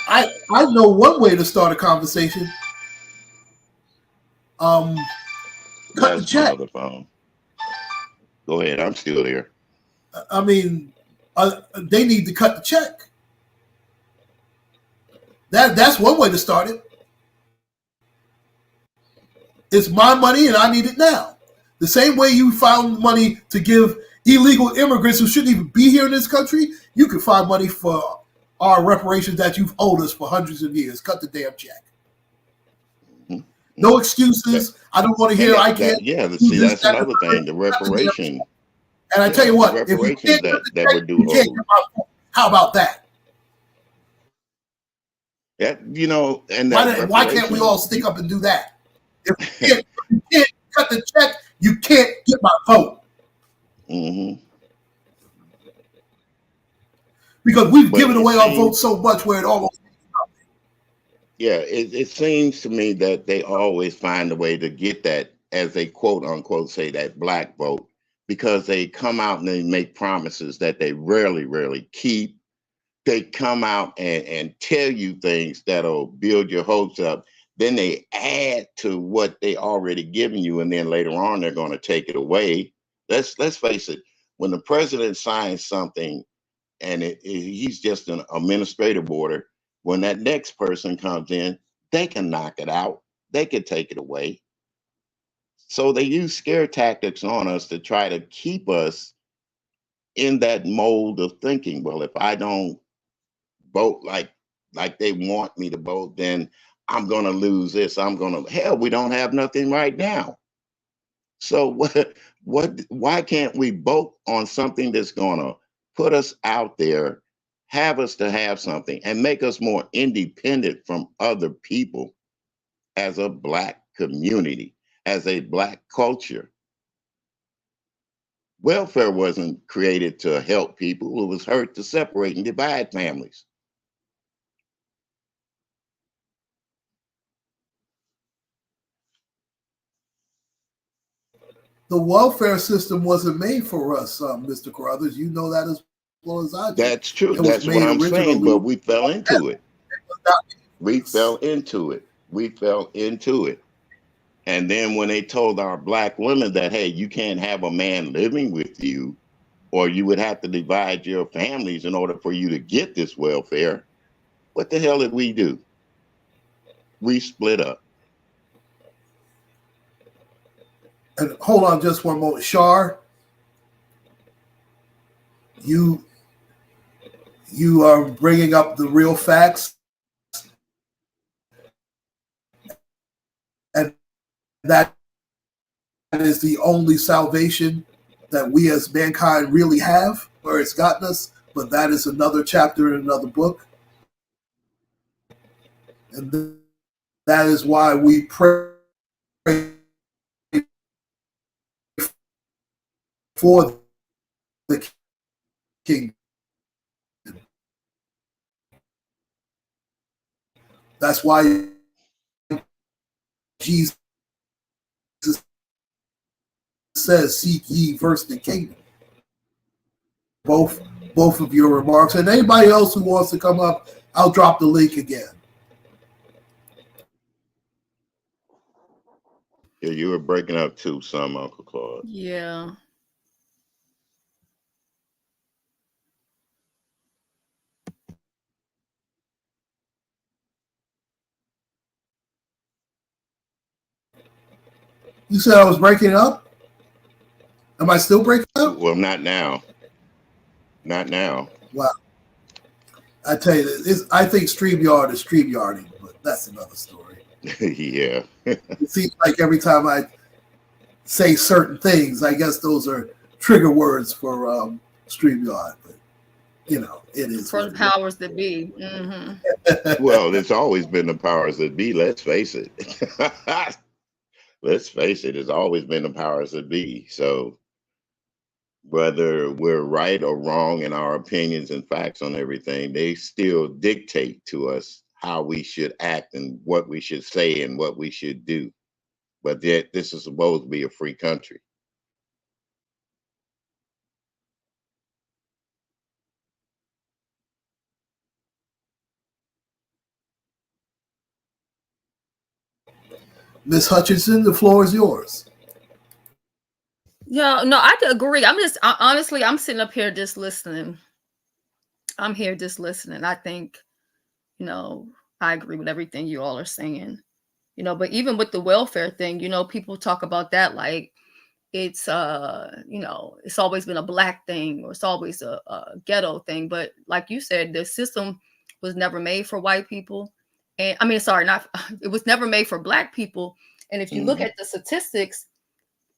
I know one way to start a conversation. Cut the That's my check. other phone. Go ahead, I'm still here. I mean, they need to cut the check. That's one way to start it. It's my money and I need it now. The same way you found money to give illegal immigrants who shouldn't even be here in this country, you can find money for our reparations that you've owed us for hundreds of years. Cut the damn check. Mm-hmm. No excuses. I don't want to hear I can't. See, that's another thing. The reparation. And I tell you what, if you reparations that were due. How about that? Yeah, and that why can't we all stick up and do that? If you can't cut the check, you can't get my vote. Mm-hmm. Because we've given away our vote so much where it almost. Yeah, it seems to me that they always find a way to get that, as they quote unquote say, that black vote, because they come out and they make promises that they rarely keep. They come out and tell you things that'll build your hopes up. Then they add to what they already given you, and then later on they're going to take it away. Let's face it. When the president signs something, and he's just an administrative order, when that next person comes in, they can knock it out. They can take it away. So they use scare tactics on us to try to keep us in that mold of thinking. Well, if I don't vote like they want me to vote, then I'm gonna lose this. Hell, we don't have nothing right now. So why can't we vote on something that's gonna put us out there, have us to have something, and make us more independent from other people as a black community, as a black culture? Welfare wasn't created to help people. It was to separate and divide families. The welfare system wasn't made for us, Mr. Carruthers. You know that as well as I do. That's true. That's what I'm saying. But we fell into it. We fell into it. And then when they told our black women that, hey, you can't have a man living with you, or you would have to divide your families in order for you to get this welfare, what the hell did we do? We split up. And hold on just one moment. Shar, you are bringing up the real facts. And that is the only salvation that we as mankind really have, where it's gotten us. But that is another chapter in another book. And that is why we pray for the kingdom. That's why Jesus says, "Seek ye first the kingdom." Both of your remarks, and anybody else who wants to come up, I'll drop the link again. Yeah, you were breaking up too, some UncleClaude. Yeah. You said I was breaking up? Am I still breaking up? Well, not now. Not now. Wow. I tell you, I think StreamYard is StreamYarding, but that's another story. Yeah. It seems like every time I say certain things, I guess those are trigger words for StreamYard. But, you know, it is. For the powers that be. Mm-hmm. Well, it's always been the powers that be, let's face it. Let's face it, it's always been the powers that be. So whether we're right or wrong in our opinions and facts on everything, they still dictate to us how we should act and what we should say and what we should do. But yet, this is supposed to be a free country. Miss Hutchinson, the floor is yours. Yeah, no, I agree. Honestly, I'm sitting up here just listening. I'm here just listening. I think, I agree with everything you all are saying. But even with the welfare thing, people talk about that like it's it's always been a black thing, or it's always a ghetto thing. But like you said, the system was never made for white people. And I mean, sorry, it was never made for black people. And if you look at the statistics,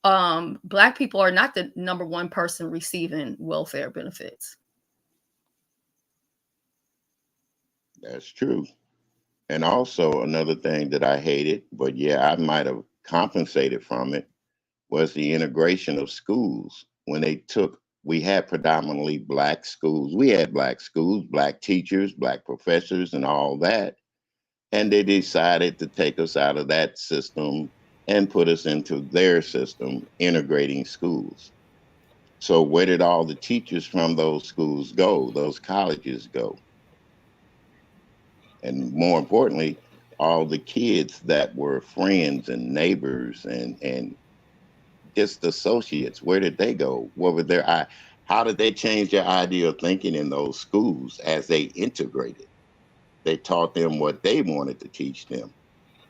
black people are not the number one person receiving welfare benefits. That's true. And also another thing that I hated, but yeah, I might have compensated from it, was the integration of schools. When we had predominantly black schools. We had black schools, black teachers, black professors, and all that. And they decided to take us out of that system and put us into their system, integrating schools. So where did all the teachers from those schools go, those colleges go? And more importantly, all the kids that were friends and neighbors and just associates, where did they go? What were how did they change their idea of thinking in those schools as they integrated? They taught them what they wanted to teach them.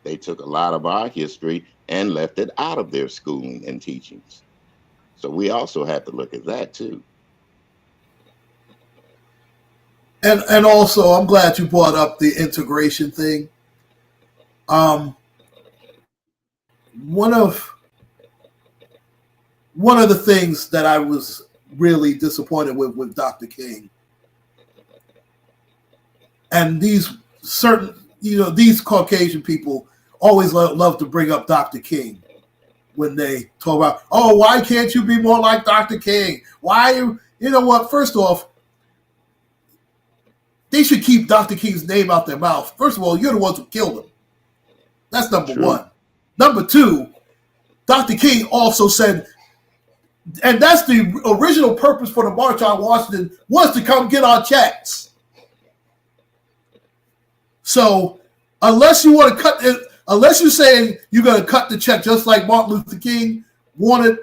They took a lot of our history and left it out of their schooling and teachings. So we also have to look at that too. And also, I'm glad you brought up the integration thing. One of the things that I was really disappointed with Dr. King, and these Caucasian people always love to bring up Dr. King when they talk about, oh, why can't you be more like Dr. King? Why, you know what? First off, they should keep Dr. King's name out their mouth. First of all, you're the ones who killed him. That's number one. Number two, Dr. King also said, and that's the original purpose for the March on Washington, was to come get our checks. So unless you want to cut it, unless you're saying you're going to cut the check just like Martin Luther King wanted,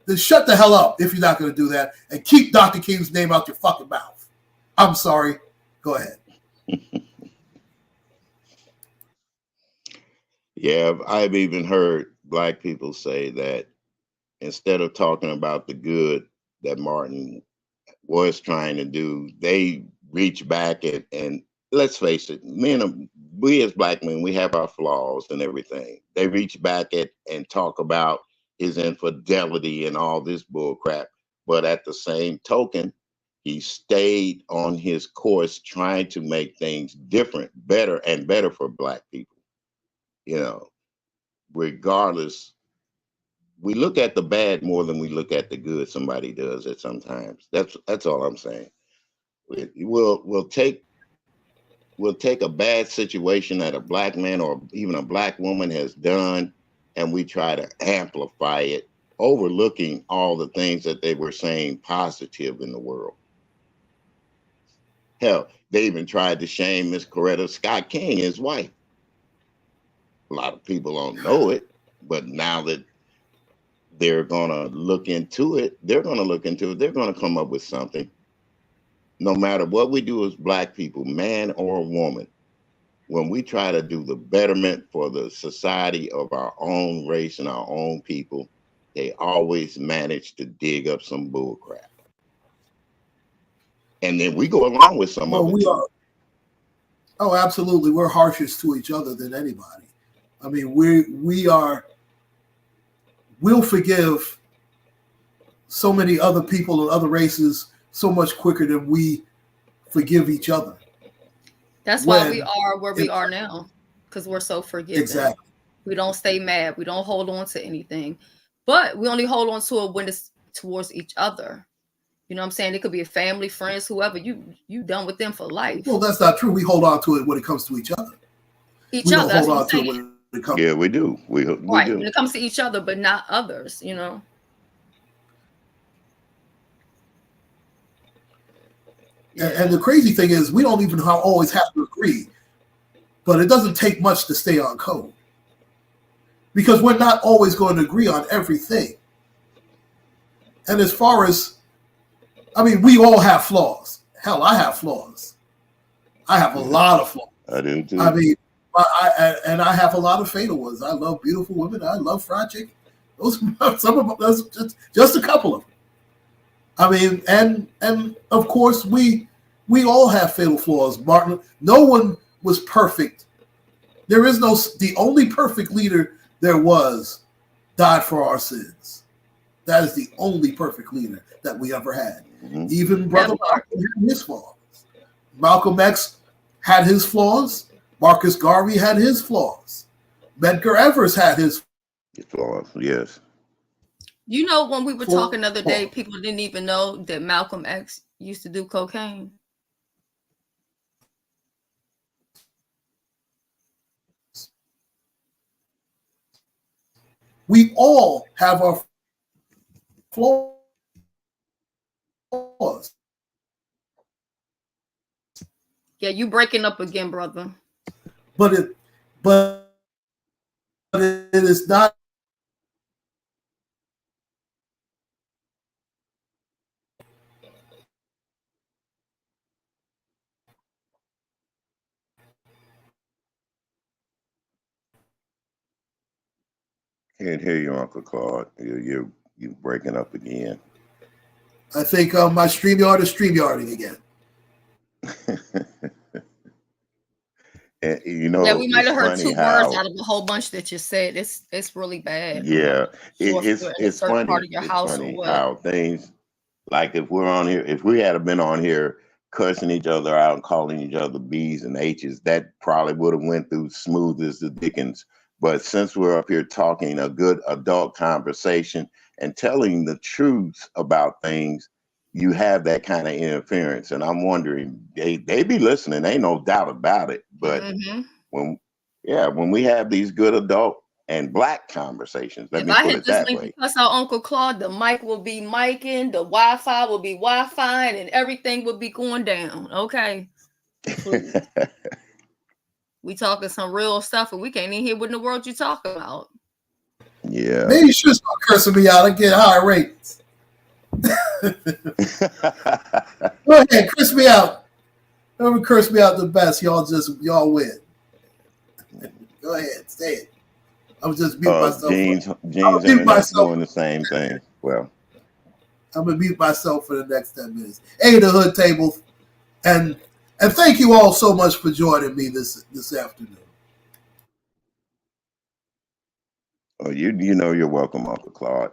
then shut the hell up if you're not going to do that, and keep Dr. King's name out your fucking mouth. I'm sorry. Go ahead. Yeah, I've even heard black people say that instead of talking about the good that Martin was trying to do, they reach back and let's face it, we as black men, we have our flaws and everything. They reach back and talk about his infidelity and all this bull crap. But at the same token, he stayed on his course trying to make things different, better and better for Black people. You know, regardless, we look at the bad more than we look at the good. Somebody does it sometimes. That's all I'm saying. We'll take a bad situation that a Black man or even a Black woman has done, and we try to amplify it, overlooking all the things that they were saying positive in the world. Hell, they even tried to shame Miss Coretta Scott King, his wife. A lot of people don't know it, but now that they're going to look into it, they're going to come up with something. No matter what we do as Black people, man or woman, when we try to do the betterment for the society of our own race and our own people, they always manage to dig up some bull crap. And then we go along with some of it too. Oh, absolutely. We're harshest to each other than anybody. I mean, we'll forgive so many other people and other races so much quicker than we forgive each other. That's why we are where we are now, because we're so forgiving. Exactly. We don't stay mad. We don't hold on to anything, but we only hold on to it when it's towards each other. You know what I'm saying? It could be a family, friends, whoever. You done with them for life. Well, that's not true. We hold on to it when it comes to each other. We don't hold on to it when it comes. Yeah, we do. We do. When it comes to each other, but not others. You know. Yeah. And the crazy thing is, we don't even always have to agree, but it doesn't take much to stay on code, because we're not always going to agree on everything. And as far as, I mean, we all have flaws. Hell, I have flaws. I have a lot of flaws. I do too. I mean, I have a lot of fatal ones. I love beautiful women. I love fried chicken. Those some of them, just a couple of them. I mean, and of course we all have fatal flaws. Martin, no one was perfect. There is the only perfect leader there was died for our sins. That is the only perfect leader that we ever had. Mm-hmm. Even Brother Malcolm had his flaws. Malcolm X had his flaws. Marcus Garvey had his flaws. Medgar Evers had his flaws. Yes. You know, when we were talking the other day, people didn't even know that Malcolm X used to do cocaine. We all have our flaws. Yeah, you breaking up again, brother. But it is not. Can't hear you, UncleClaude. You're breaking up again. I think my StreamYard is StreamYarding again. And, you know, yeah, we might have heard two words out of a whole bunch that you said. It's really bad. Yeah, it's funny. Part of your house funny how things like if we had been on here cussing each other out and calling each other B's and H's, that probably would have went through smooth as the dickens. But since we're up here talking a good adult conversation and telling the truth about things, you have that kind of interference. And I'm wondering, they be listening, ain't no doubt about it. But when we have these good adult and Black conversations, let me put it that way. That's our UncleClaude, the mic will be micing, the Wi-Fi will be Wi-Fi, and everything will be going down. Okay. We talking some real stuff, and we can't even hear what in the world you talking about. Yeah. Maybe you should start cursing me out and get higher ratings. Go ahead, curse me out. Whoever curse me out the best, y'all win. Go ahead, say it. I'm just mute myself. Gene's internet's doing the same thing. Well, I'm gonna mute myself for the next 10 minutes. Hey, the Hood Table, and thank you all so much for joining me this afternoon. Oh, you know you're welcome, Uncle Claude.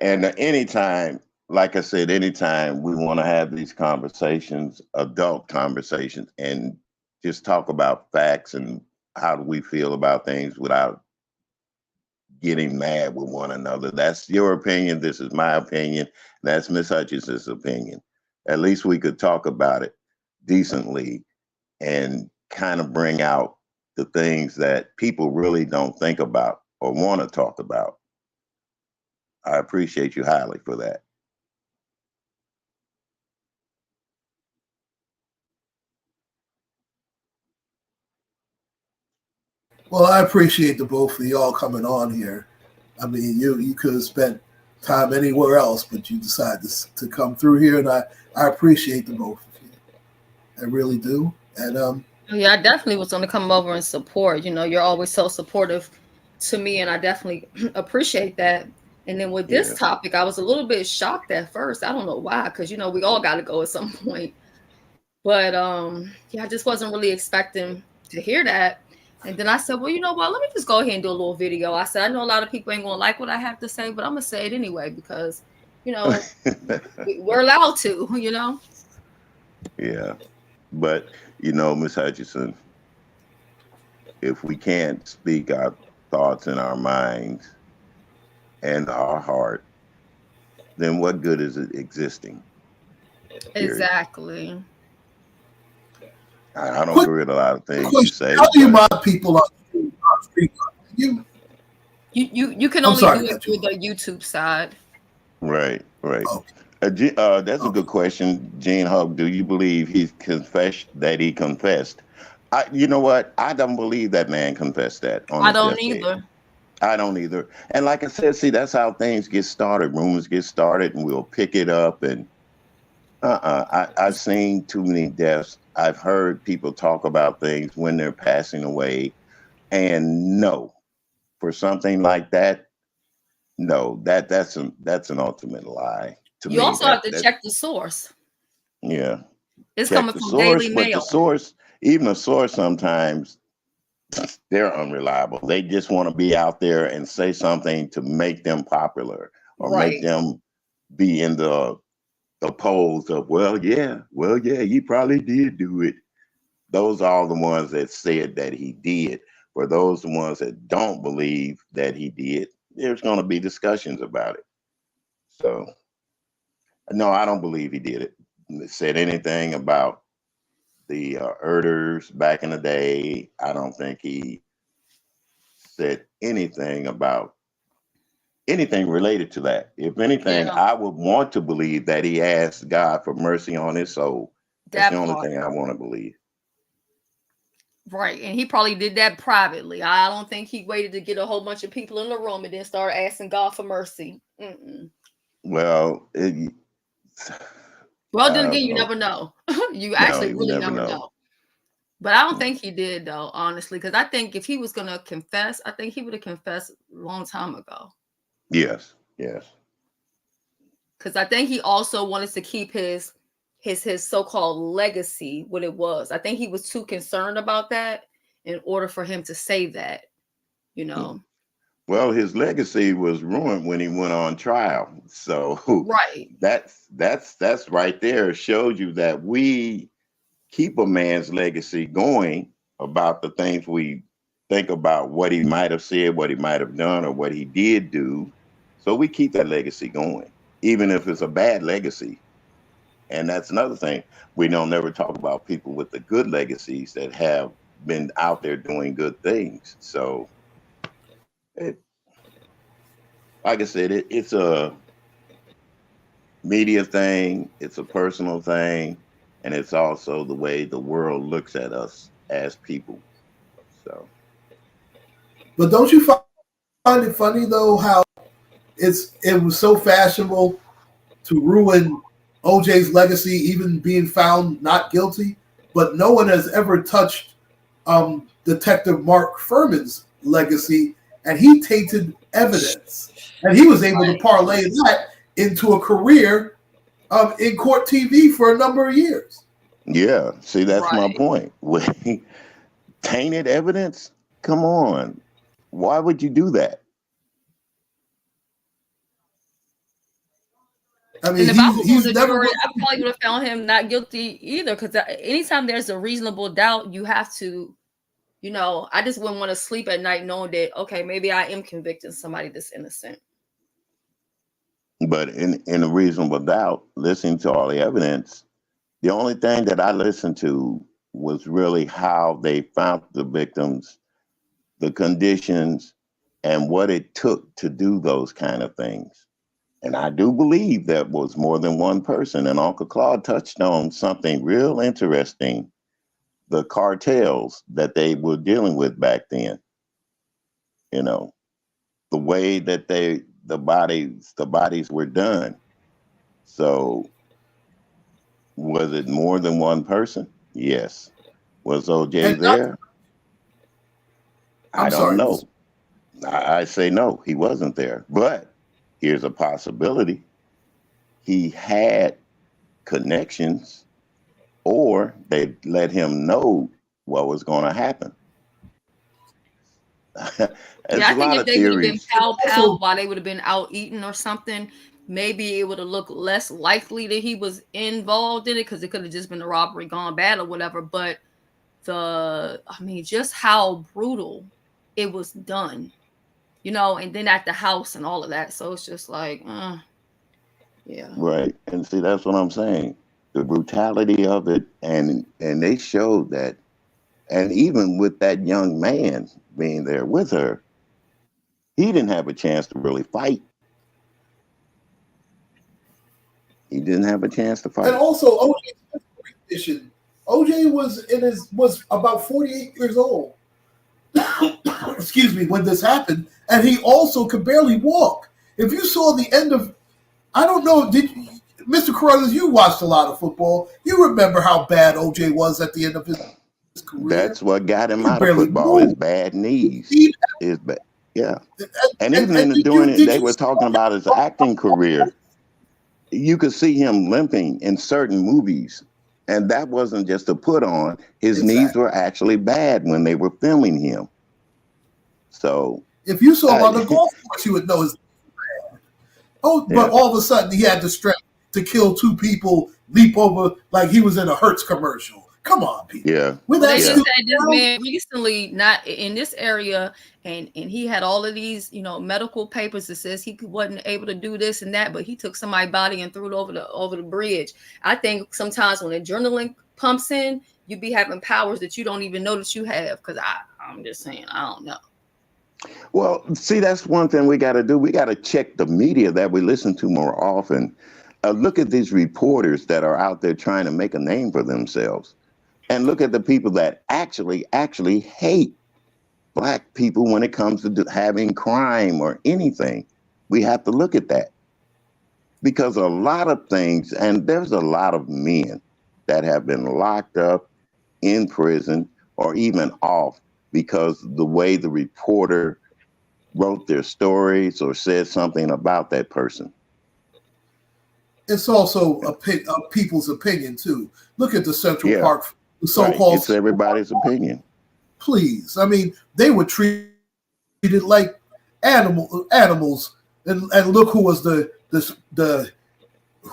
And anytime, like I said, anytime we want to have these conversations, adult conversations, and just talk about facts and how do we feel about things without getting mad with one another. That's your opinion. This is my opinion. That's Miss Hutchinson's opinion. At least we could talk about it decently and kind of bring out the things that people really don't think about or want to talk about. I appreciate you highly for that. Well, I appreciate the both of y'all coming on here. I mean, you could have spent time anywhere else, but you decided to come through here, and I appreciate the both of you. I really do. And Yeah, I definitely was going to come over and support. You're always so supportive to me, and I definitely appreciate that. And then with this Yeah. topic, I was a little bit shocked at first. I don't know why, because we all got to go at some point. But yeah, I just wasn't really expecting to hear that. And then I said, well, you know what? Let me just go ahead and do a little video. I said, I know a lot of people ain't gonna like what I have to say, but I'm gonna say it anyway because we're allowed to. Yeah. But, Miss Hutchinson, if we can't speak our thoughts in our minds and our heart, then what good is it existing? Period. Exactly. I don't quick agree with a lot of things you question: say, how do you but mod people on stream? You, You can I'm only sorry do to it cut you through off. the YouTube side. right, right. Okay, That's a okay. good question, Gene Hug. Do you believe he confessed? You know what? I don't believe that man confessed that on I his don't deathbed. either. I don't either. And like I said, see, that's how things get started. Rumors get started, and we'll pick it up. And I've seen too many deaths. I've heard people talk about things when they're passing away, and no, for something like that, no, that's an ultimate lie to You me. also have to That check the source. yeah, It's check coming the from source, Daily but the Mail. source, even the source, sometimes they're unreliable. They just want to be out there and say something to make them popular or make Right. them be in the polls of, well, yeah, he probably did do it. Those are all the ones that said that he did. For those the ones that don't believe that he did, there's going to be discussions about it. So no, I don't believe he did it. Said anything about the Erders back in the day. I don't think he said anything about anything related to that. If anything, Yeah, I would want to believe that he asked God for mercy on his soul. That's the that only part. thing I want to believe. Right. And he probably did that privately. I don't think he waited to get a whole bunch of people in the room and then start asking God for mercy. Mm-mm. Well, Well, I then again, don't you know. never know. You No, actually you really never never know. know. But I don't think he did, though, honestly, because I think if he was going to confess, I think he would have confessed a long time ago. Yes, yes. Because I think he also wanted to keep his so-called legacy what it was. I think he was too concerned about that in order for him to say that, you know. Well, his legacy was ruined when he went on trial. So Right. that's right there shows you that we keep a man's legacy going about the things we think about what he might have said, what he might have done, or what he did do. So we keep that legacy going, even if it's a bad legacy. And that's another thing. We don't never talk about people with the good legacies that have been out there doing good things. So it, like I said, it's a media thing, it's a personal thing, and it's also the way the world looks at us as people. So But don't you find it funny though how it was so fashionable to ruin OJ's legacy, even being found not guilty, but no one has ever touched Detective Mark Furman's legacy, and he tainted evidence, and he was able to Right. parlay that into a career in court TV for a number of years. yeah, see, that's my Right. point. Tainted evidence? Come on. Why would you do that? I mean, And if I was on he's the never. jury, I probably would have found him not guilty either. Because anytime there's a reasonable doubt, you have to, I just wouldn't want to sleep at night knowing that, okay, maybe I am convicting somebody that's innocent. But in a reasonable doubt, listening to all the evidence, the only thing that I listened to was really how they found the victims, the conditions, and what it took to do those kind of things. And I do believe that was more than one person. And UncClaude touched on something real interesting, the cartels that they were dealing with back then. The way that the bodies were done. So was it more than one person? Yes. Was OJ there? I don't know. I say no, he wasn't there. But here's a possibility. He had connections, or they let him know what was going to happen. Yeah, I think if they would have been pal while they would have been out eating or something, maybe it would have looked less likely that he was involved in it, because it could have just been a robbery gone bad or whatever. But just how brutal it was done, and then at the house and all of that. So it's just like, yeah. Right. And see, that's what I'm saying. The brutality of it, and they showed that, and even with that young man being there with her, he didn't have a chance to really fight. He didn't have a chance to fight. And also, OJ was about 48 years old. Excuse me, when this happened, and he also could barely walk. If you saw the end of, I don't know, Mr. Carruthers, you watched a lot of football. You remember how bad OJ was at the end of his career. That's what got him out of football. His bad knees. His bad, yeah. And even during it, they were talking about his acting career. You could see him limping in certain movies, and that wasn't just a put on. His knees were actually bad when they were filming him. So if you saw him on the golf course, you would know his knees were bad. But all of a sudden he had the strength to kill two people, leap over like he was in a Hertz commercial. Come on, people. Yeah. They just said this man recently, not in this area, and he had all of these, medical papers that says he wasn't able to do this and that, but he took somebody's body and threw it over the bridge. I think sometimes when adrenaline pumps in, you be having powers that you don't even know that you have. Because I'm just saying, I don't know. Well, see, that's one thing we got to do. We got to check the media that we listen to more often. Look at these reporters that are out there trying to make a name for themselves. And look at the people that actually hate Black people when it comes to having crime or anything. We have to look at that. Because a lot of things, and there's a lot of men that have been locked up in prison or even off because the way the reporter wrote their stories or said something about that person. It's also a people's opinion, too. Look at the Central Park. So-called it's everybody's opinion. Please, I mean, they were treated like animals, and look who was who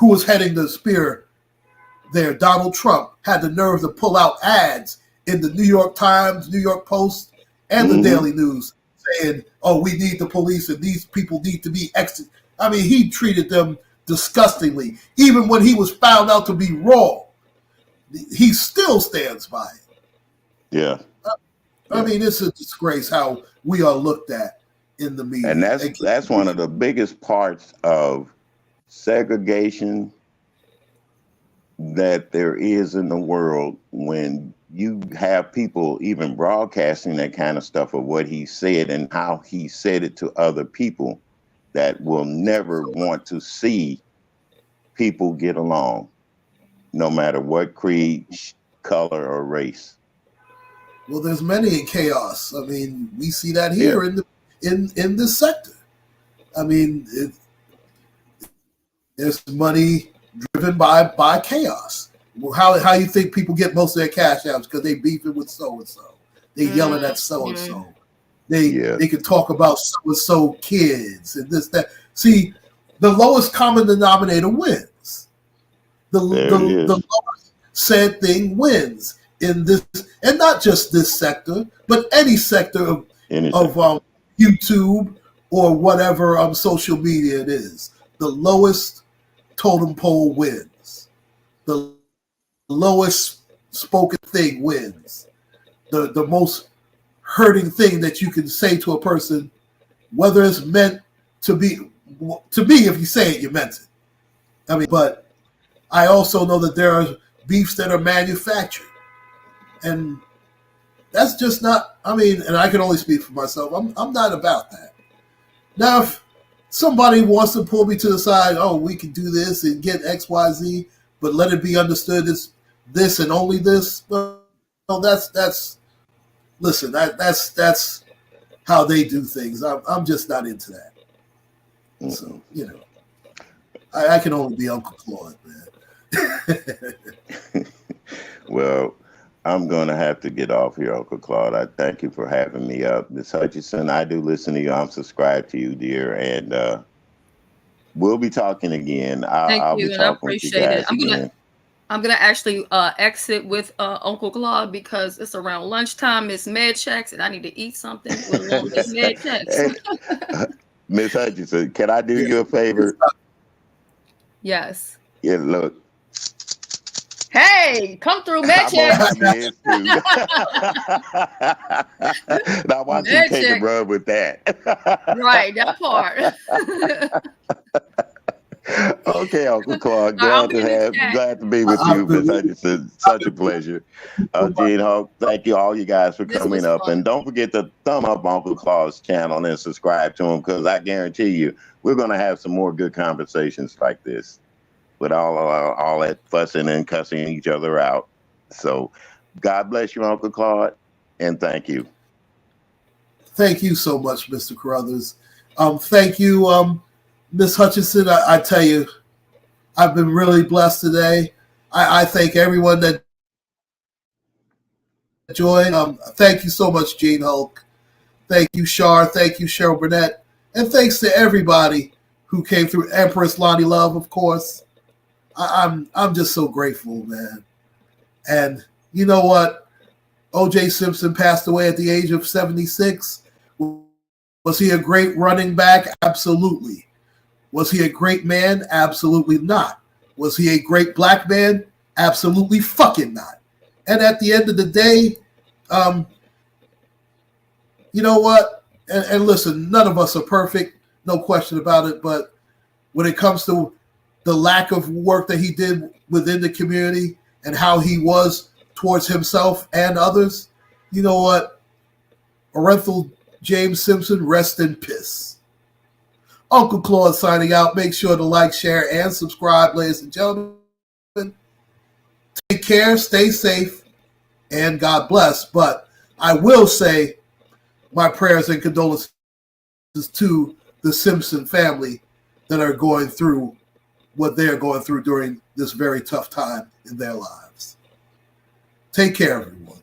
was heading the spear there. Donald Trump had the nerve to pull out ads in the New York Times, New York Post, and the Daily News saying, "Oh, we need the police, and these people need to be extra." I mean, he treated them disgustingly, even when he was found out to be wrong. He still stands by it. Yeah. I mean, it's a disgrace how we are looked at in the media. And that's one of the biggest parts of segregation that there is in the world, when you have people even broadcasting that kind of stuff of what he said and how he said it to other people that will never want to see people get along, no matter what creed, color, or race. Well, there's many in chaos. I mean, we see that here in this sector. I mean, there's money driven by chaos. Well, how you think people get most of their cash outs? Because they beefing with so and so. They yelling at so and so. They can talk about so and so kids and this that. See, the lowest common denominator wins. The lowest said thing wins in this, and not just this sector, but any sector of YouTube or whatever social media it is. The lowest totem pole wins. The lowest spoken thing wins. The most hurting thing that you can say to a person, whether it's meant to be, to me, if you say it, you meant it. I mean, but I also know that there are beefs that are manufactured. And that's just not, I mean, and I can only speak for myself. I'm not about that. Now, if somebody wants to pull me to the side, oh, we can do this and get X, Y, Z, but let it be understood as this and only this. Well, that's listen, that's how they do things. I'm just not into that. So, you know, I can only be UncClaude, man. Well, I'm going to have to get off here, UncClaude. I thank you for having me up. Ms. Hutchinson, I do listen to you. I'm subscribed to you, dear. And we'll be talking again. I'll be talking with you guys again. I'm going to actually exit with UncClaude because it's around lunchtime. It's med checks, and I need to eat something along with med checks. Ms. Hutchinson, can I do you a favor? Yes. Yeah, look. Hey, come through med checks. Now watch you take a rub with that. Right, that part. Okay, UncClaude. Glad to be with you, Ms. Hutchinson. Such a pleasure. Gene Hulk, thank you all you guys for coming up. Fun. And don't forget to thumb up UncClaude's channel and subscribe to him, because I guarantee you we're going to have some more good conversations like this with all that fussing and cussing each other out. So God bless you, UncClaude, and thank you. Thank you so much, Mr. Carruthers. Thank you, Ms. Hutchinson. I tell you, I've been really blessed today. I thank everyone that joined. Thank you so much, Gene Hulk. Thank you, Shar. Thank you, Cheryl Burnett. And thanks to everybody who came through. Empress Lonnie Love, of course. I'm just so grateful, man. And you know what? O.J. Simpson passed away at the age of 76. Was he a great running back? Absolutely. Was he a great man? Absolutely not. Was he a great black man? Absolutely fucking not. And at the end of the day, you know what? And listen, none of us are perfect, no question about it. But when it comes to the lack of work that he did within the community and how he was towards himself and others, you know what? Orenthal James Simpson, rest in piss. UncClaude signing out. Make sure to like, share, and subscribe, ladies and gentlemen. Take care, stay safe, and God bless. But I will say my prayers and condolences to the Simpson family that are going through what they're going through during this very tough time in their lives. Take care, everyone.